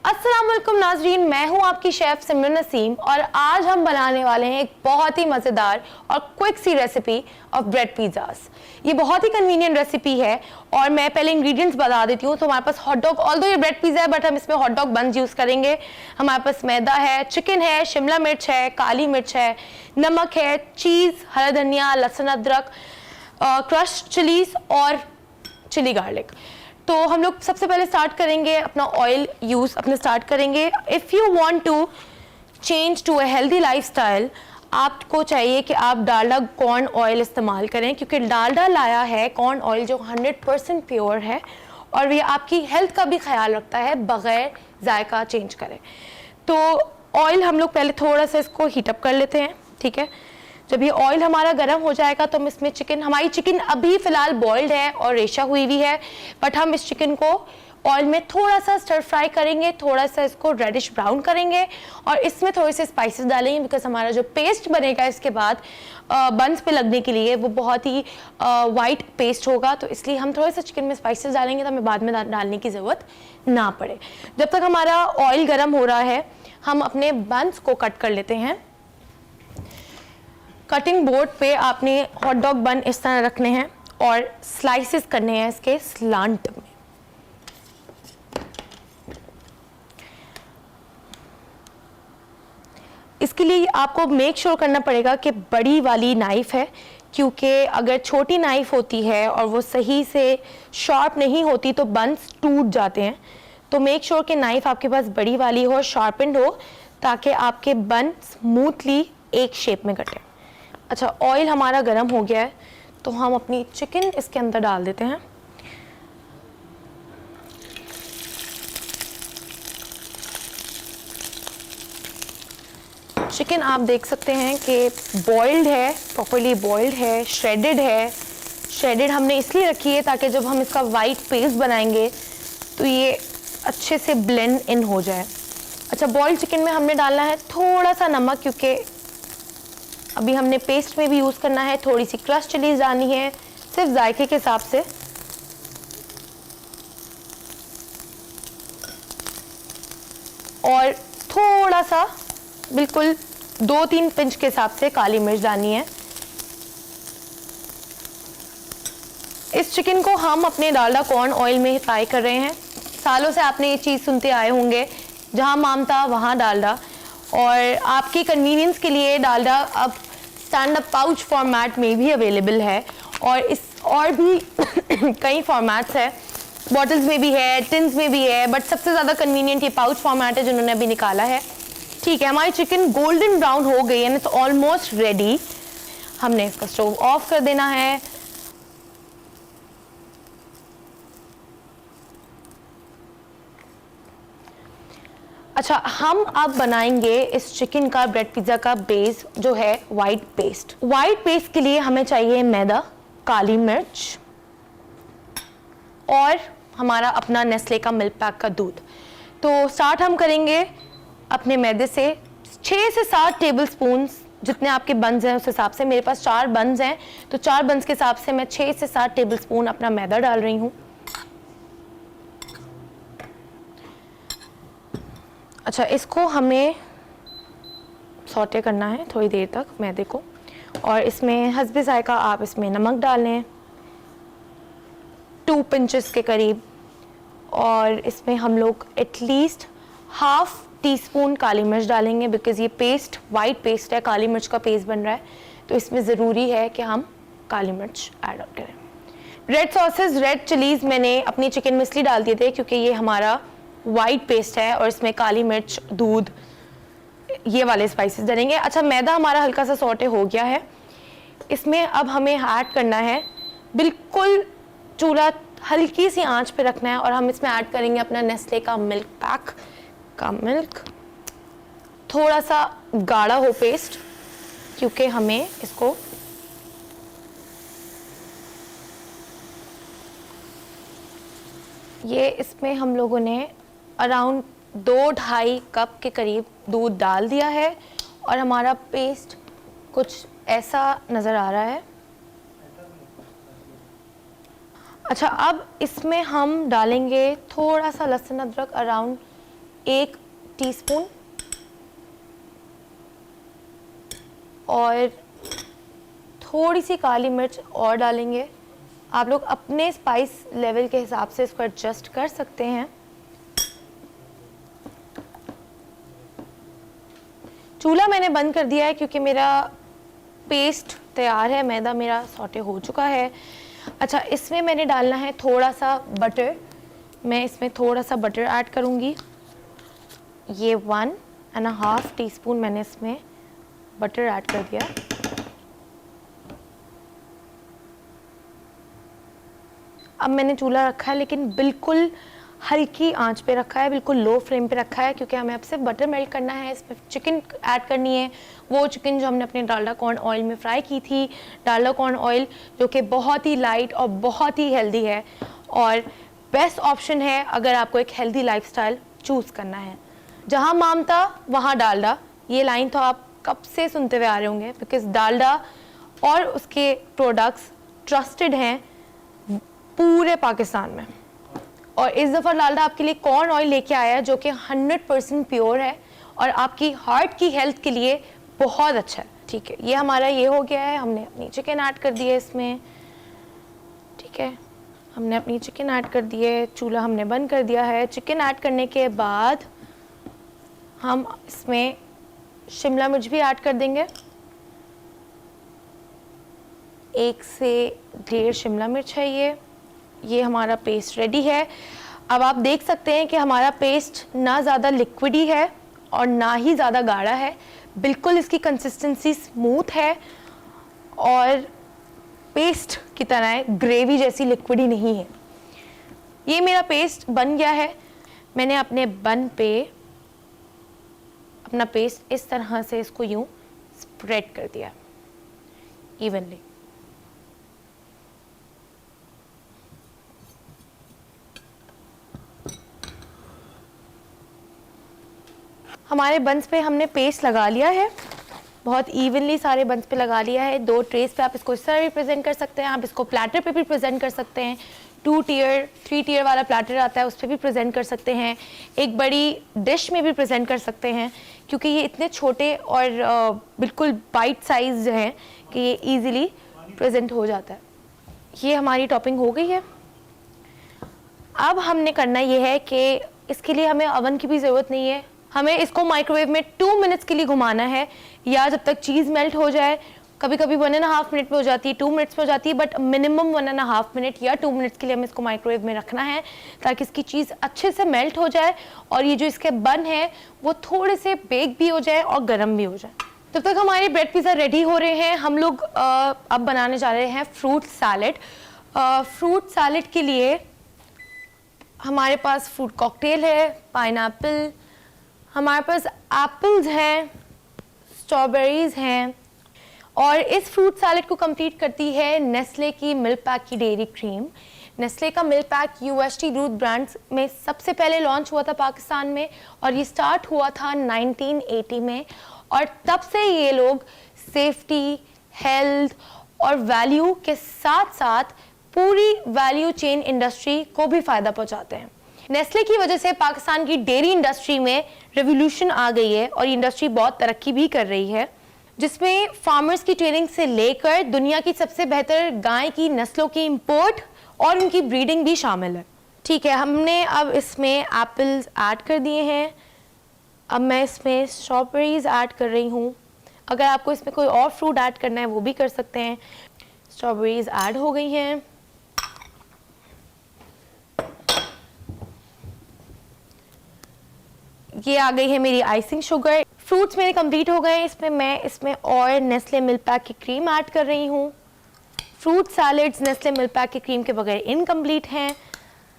अस्सलाम वालेकुम नाजरीन, मैं हूं आपकी शेफ सिमरन नसीम, और आज हम बनाने वाले हैं एक बहुत ही मज़ेदार और क्विक सी रेसिपी ऑफ ब्रेड पिज़्ज़ास। ये बहुत ही कन्वीनियंट रेसिपी है, और मैं पहले इंग्रेडिएंट्स बता देती हूँ। तो हमारे पास हॉट डॉग, ऑल्दो ये ब्रेड पिज़्ज़ा है बट हम इसमें हॉट डॉग बन्स यूज़ करेंगे। हमारे पास मैदा है, चिकन है, शिमला मिर्च है, काली मिर्च है, नमक है, चीज़, हरा धनिया, लहसुन अदरक, क्रश्ड चिलीज़ और चिली गार्लिक। तो हम लोग सबसे पहले स्टार्ट करेंगे अपना ऑयल यूज़ अपने स्टार्ट करेंगे। If you want to change to a healthy lifestyle, आपको चाहिए कि आप डालडा कॉर्न ऑयल इस्तेमाल करें, क्योंकि डालडा लाया है कॉर्न ऑयल जो 100% प्योर है और ये आपकी हेल्थ का भी ख्याल रखता है बग़ैर जायका चेंज करे। तो ऑयल हम लोग पहले थोड़ा सा इसको हीटअप कर लेते हैं, ठीक है। जब ये ऑयल हमारा गर्म हो जाएगा तो हम इसमें हमारी चिकन अभी फ़िलहाल बॉइल्ड है और रेशा हुई हुई है, बट हम इस चिकन को ऑयल में थोड़ा सा स्टर फ्राई करेंगे, थोड़ा सा इसको रेडिश ब्राउन करेंगे और इसमें थोड़े से स्पाइसेस डालेंगे, बिकॉज हमारा जो पेस्ट बनेगा इसके बाद बंस पे लगने के लिए वो बहुत ही वाइट पेस्ट होगा। तो इसलिए हम थोड़ा सा चिकन में स्पाइसेस डालेंगे तो हमें बाद में डालने की ज़रूरत ना पड़े। जब तक हमारा ऑयल गर्म हो रहा है हम अपने बंस को कट कर लेते हैं। कटिंग बोर्ड पे आपने हॉट डॉग बन इस तरह रखने हैं और स्लाइसेस करने हैं इसके स्लांट में। इसके लिए आपको मेक श्योर करना पड़ेगा कि बड़ी वाली नाइफ है, क्योंकि अगर छोटी नाइफ होती है और वो सही से शार्प नहीं होती तो बंस टूट जाते हैं। तो मेक श्योर कि नाइफ आपके पास बड़ी वाली हो, शार्पेंड हो, ताकि आपके बन स्मूथली एक शेप में कटे। अच्छा, ऑयल हमारा गर्म हो गया है तो हम अपनी चिकन इसके अंदर डाल देते हैं। चिकन आप देख सकते हैं कि बॉइल्ड है, प्रॉपर्ली बॉइल्ड है, श्रेडेड है। श्रेडेड हमने इसलिए रखी है ताकि जब हम इसका वाइट पेस्ट बनाएंगे तो ये अच्छे से ब्लेंड इन हो जाए। अच्छा, बॉइल्ड चिकन में हमने डालना है थोड़ा सा नमक, क्योंकि अभी हमने पेस्ट में भी यूज़ करना है। थोड़ी सी क्रश चिलीज डालनी है, सिर्फ जायके के हिसाब से। और थोड़ा सा बिल्कुल 2-3 पिंच के हिसाब से काली मिर्च डालनी है। इस चिकन को हम अपने डालडा कॉर्न ऑयल में फ्राई कर रहे हैं। सालों से आपने ये चीज़ सुनते आए होंगे, जहां मामता वहां डालडा। और आपकी कन्वीनियंस के लिए डालडा अब स्टैंड अप पाउच फॉर्मेट में भी अवेलेबल है और भी कई फॉर्मेट्स है, बॉटल्स में भी है, टिन्स में भी है, बट सबसे ज़्यादा कन्वीनियंट ये पाउच फॉर्मेट है जिन्होंने अभी निकाला है। ठीक है, हमारी चिकन गोल्डन ब्राउन हो गई है, तो ऑलमोस्ट रेडी। हमने इसका स्टोव ऑफ कर देना है। अच्छा, हम अब बनाएंगे इस चिकन का ब्रेड पिज़्ज़ा का बेस जो है वाइट पेस्ट। वाइट पेस्ट के लिए हमें चाहिए मैदा, काली मिर्च और हमारा अपना नेस्ले का मिल्क पैक का दूध। तो स्टार्ट हम करेंगे अपने मैदे से। 6 से 7 टेबल स्पून, जितने आपके बंस हैं उस हिसाब से। मेरे पास 4 बंस हैं तो 4 बंस के हिसाब से मैं 6 से 7 टेबल स्पून अपना मैदा डाल रही हूँ। अच्छा, इसको हमें सौटे करना है थोड़ी देर तक मैदे को, और इसमें हस्बे जायका आप इसमें नमक डाल लें 2 पिंचेस के करीब, और इसमें हम लोग एटलीस्ट हाफ टीस्पून काली मिर्च डालेंगे, बिकॉज़ ये पेस्ट वाइट पेस्ट है, काली मिर्च का पेस्ट बन रहा है, तो इसमें ज़रूरी है कि हम काली मिर्च ऐड करें। रेड सॉसेस, रेड चिलीज़ मैंने अपनी चिकन में इसलिए डाल दिए थे क्योंकि ये हमारा वाइट पेस्ट है और इसमें काली मिर्च, दूध, ये वाले स्पाइसेस डालेंगे। अच्छा, मैदा हमारा हल्का सा सौटे हो गया है। इसमें अब हमें ऐड करना है, बिल्कुल चूल्हा हल्की सी आंच पे रखना है, और हम इसमें ऐड करेंगे अपना नेस्ले का मिल्क पैक का मिल्क। थोड़ा सा गाढ़ा हो पेस्ट, क्योंकि हमें इसको इसमें हम लोगों ने अराउंड 2-2.5 कप के करीब दूध डाल दिया है और हमारा पेस्ट कुछ ऐसा नज़र आ रहा है। अच्छा, अब इसमें हम डालेंगे थोड़ा सा लहसुन अदरक, अराउंड 1 टीस्पून, और थोड़ी सी काली मिर्च और डालेंगे। आप लोग अपने स्पाइस लेवल के हिसाब से इसको एडजस्ट कर सकते हैं। चूल्हा मैंने बंद कर दिया है क्योंकि मेरा पेस्ट तैयार है, मैदा मेरा सौटे हो चुका है। अच्छा, इसमें मैंने डालना है थोड़ा सा बटर, मैं इसमें थोड़ा सा बटर ऐड करूँगी। ये 1.5 टीस्पून मैंने इसमें बटर ऐड कर दिया। अब मैंने चूल्हा रखा है, लेकिन बिल्कुल हल्की आंच पे रखा है, बिल्कुल लो फ्लेम पे रखा है, क्योंकि हमें अब सिर्फ बटर मेल्ट करना है। इसमें चिकन ऐड करनी है, वो चिकन जो हमने अपने डालडा कॉर्न ऑयल में फ्राई की थी। डालडा कॉर्न ऑयल जो कि बहुत ही लाइट और बहुत ही हेल्दी है और बेस्ट ऑप्शन है अगर आपको एक हेल्दी लाइफस्टाइल चूज़ करना है। जहाँ मामता वहाँ डालडा, ये लाइन तो आप कब से सुनते हुए आ रहे होंगे, बिकॉज डालडा और उसके प्रोडक्ट्स ट्रस्टेड हैं पूरे पाकिस्तान में। और इस दफ़ा डालडा आपके लिए कॉर्न ऑयल लेके आया है जो कि 100% प्योर है और आपकी हार्ट की हेल्थ के लिए बहुत अच्छा है। ठीक है, ये हमारा ये हो गया है। हमने अपनी चिकन ऐड कर दी है इसमें। ठीक है, हमने अपनी चिकन ऐड कर दी है, चूल्हा हमने बंद कर दिया है। चिकन ऐड करने के बाद हम इसमें शिमला मिर्च भी ऐड कर देंगे, 1 से 1.5 शिमला मिर्च है ये हमारा पेस्ट रेडी है। अब आप देख सकते हैं कि हमारा पेस्ट ना ज़्यादा लिक्विडी है और ना ही ज़्यादा गाढ़ा है, बिल्कुल इसकी कंसिस्टेंसी स्मूथ है और पेस्ट की तरह ग्रेवी जैसी लिक्विडी नहीं है। ये मेरा पेस्ट बन गया है। मैंने अपने बन पे अपना पेस्ट इस तरह से इसको यूं स्प्रेड कर दिया इवनली। हमारे बंस पे हमने पेस्ट लगा लिया है, बहुत इवनली सारे बंस पे लगा लिया है। 2 ट्रेस पे आप इसको इस तरह भी प्रेजेंट कर सकते हैं, आप इसको प्लेटर पे भी प्रेजेंट कर सकते हैं। 2 टियर 3 टियर वाला प्लेटर आता है, उस पर भी प्रेजेंट कर सकते हैं। एक बड़ी डिश में भी प्रेजेंट कर सकते हैं, क्योंकि ये इतने छोटे और बिल्कुल बाइट साइज हैं कि ये ईज़िली प्रेजेंट हो जाता है। ये हमारी टॉपिंग हो गई है। अब हमने करना ये है कि इसके लिए हमें अवन की भी ज़रूरत नहीं है, हमें इसको माइक्रोवेव में 2 मिनट्स के लिए घुमाना है, या जब तक चीज़ मेल्ट हो जाए। कभी कभी 1.5 मिनट में हो जाती है, 2 मिनट्स में हो जाती है, बट मिनिमम 1.5 मिनट या 2 मिनट्स के लिए हमें इसको माइक्रोवेव में रखना है, ताकि इसकी चीज़ अच्छे से मेल्ट हो जाए और ये जो इसके बन है वो थोड़े से बेक भी हो जाए और गर्म भी हो जाए। तब तक हमारे ब्रेड पिज़्ज़ा रेडी हो रहे हैं। हम लोग अब बनाने जा रहे हैं फ्रूट सैलेड। फ्रूट सैलेड के लिए हमारे पास फ्रूट कॉकटेल है, पाइनएप्पल, हमारे पास एप्पल्स हैं, स्ट्रॉबेरीज़ हैं, और इस फ्रूट सैलेड को कंप्लीट करती है नेस्ले की मिल्क पैक की डेयरी क्रीम। नेस्ले का मिल्क पैक UHT दूध ब्रांड्स में सबसे पहले लॉन्च हुआ था पाकिस्तान में, और ये स्टार्ट हुआ था 1980 में, और तब से ये लोग सेफ्टी, हेल्थ और वैल्यू के साथ साथ पूरी वैल्यू चेन इंडस्ट्री को भी फ़ायदा पहुंचाते हैं। नेस्ले की वजह से पाकिस्तान की डेयरी इंडस्ट्री में रेवोल्यूशन आ गई है और इंडस्ट्री बहुत तरक्की भी कर रही है, जिसमें फार्मर्स की ट्रेनिंग से लेकर दुनिया की सबसे बेहतर गाय की नस्लों की इंपोर्ट और उनकी ब्रीडिंग भी शामिल है। ठीक है, हमने अब इसमें एप्पल्स ऐड कर दिए हैं। अब मैं इसमें स्ट्रॉबेरीज ऐड कर रही हूँ। अगर आपको इसमें कोई और फ्रूट ऐड करना है वो भी कर सकते हैं। स्ट्रॉबेरीज ऐड हो गई हैं। ये आ गई है मेरी आइसिंग शुगर। फ्रूट्स मेरे कंप्लीट हो गए। मैं इसमें और नेस्ले मिल्क पैक की क्रीम ऐड कर रही हूँ। Fruit salads Nestle milk pack की क्रीम के बगैर इनकम्प्लीट हैं।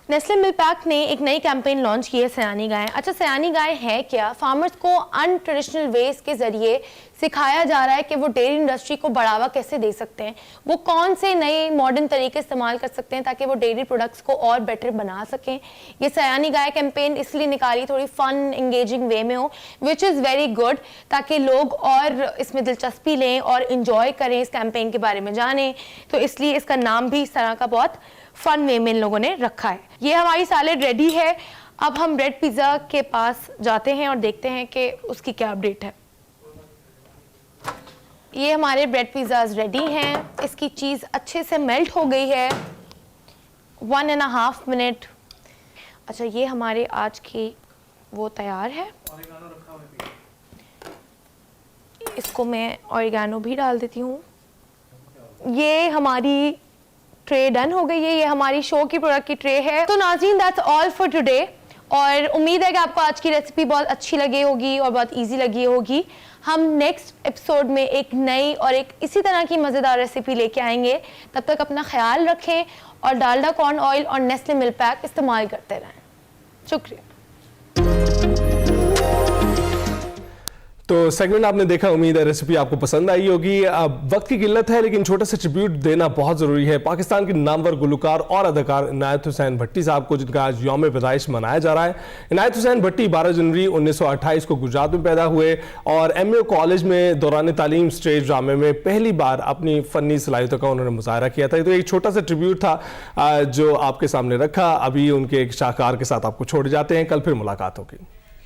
नेस्ले मिल्क पैक ने एक नई कैंपेन लॉन्च की है, सयानी गाय। अच्छा, सयानी गाय है क्या? फार्मर्स को अनट्रेडिशनल वेज के ज़रिए सिखाया जा रहा है कि वो डेयरी इंडस्ट्री को बढ़ावा कैसे दे सकते हैं, वो कौन से नए मॉडर्न तरीके इस्तेमाल कर सकते हैं ताकि वो डेयरी प्रोडक्ट्स को और बेटर बना सकें। ये सयानी गाय कैंपेन इसलिए निकाली थोड़ी फन एंगेजिंग वे में हो, विच इज़ वेरी गुड, ताकि लोग और इसमें दिलचस्पी लें और इन्जॉय करें, इस कैंपेन के बारे में जानें। तो इसलिए इसका नाम भी इस तरह का बहुत फन वे में इन लोगों ने रखा है। ये हमारी सैलेड रेडी है। अब हम ब्रेड पिज़्ज़ा के पास जाते हैं और देखते हैं कि उसकी क्या अपडेट है। ये हमारे ब्रेड पिज़्ज़ाज रेडी हैं। इसकी चीज़ अच्छे से मेल्ट हो गई है, 1.5 मिनट। अच्छा, ये हमारे आज की वो तैयार है। इसको मैं ऑरिगेनो भी डाल देती हूँ। ये हमारी ट्रे डन हो गई है, ये हमारी शो की प्रोडक्ट की ट्रे है। तो नाज़रीन दैट्स ऑल फॉर टुडे, और उम्मीद है कि आपको आज की रेसिपी बहुत अच्छी लगी होगी और बहुत इजी लगी होगी। हम नेक्स्ट एपिसोड में एक नई और एक इसी तरह की मज़ेदार रेसिपी लेके आएंगे। तब तक अपना ख्याल रखें और डालडा कॉर्न ऑयल और नेस्ले मिल्क पैक इस्तेमाल करते रहें। शुक्रिया। तो सेगमेंट आपने देखा, उम्मीद है रेसिपी आपको पसंद आई होगी। अब वक्त की किल्लत है लेकिन छोटा सा ट्रिब्यूट देना बहुत ज़रूरी है पाकिस्तान के नामवर गुलकार और अदाकार इनायत हुसैन भट्टी साहब को, जिनका आज यौम पैदाइश मनाया जा रहा है। इनायत हुसैन भट्टी 12 जनवरी 1928 को गुजरात में पैदा हुए और MA कॉलेज में दौरान तालीम स्टेज ड्रामे में पहली बार अपनी फ़नी सलाहियतों का उन्होंने मुजाहरा किया था। तो एक छोटा सा ट्रिब्यूट था जो आपके सामने रखा। अभी उनके एक शाहकार के साथ आपको छोड़ जाते हैं, कल फिर मुलाकात होगी।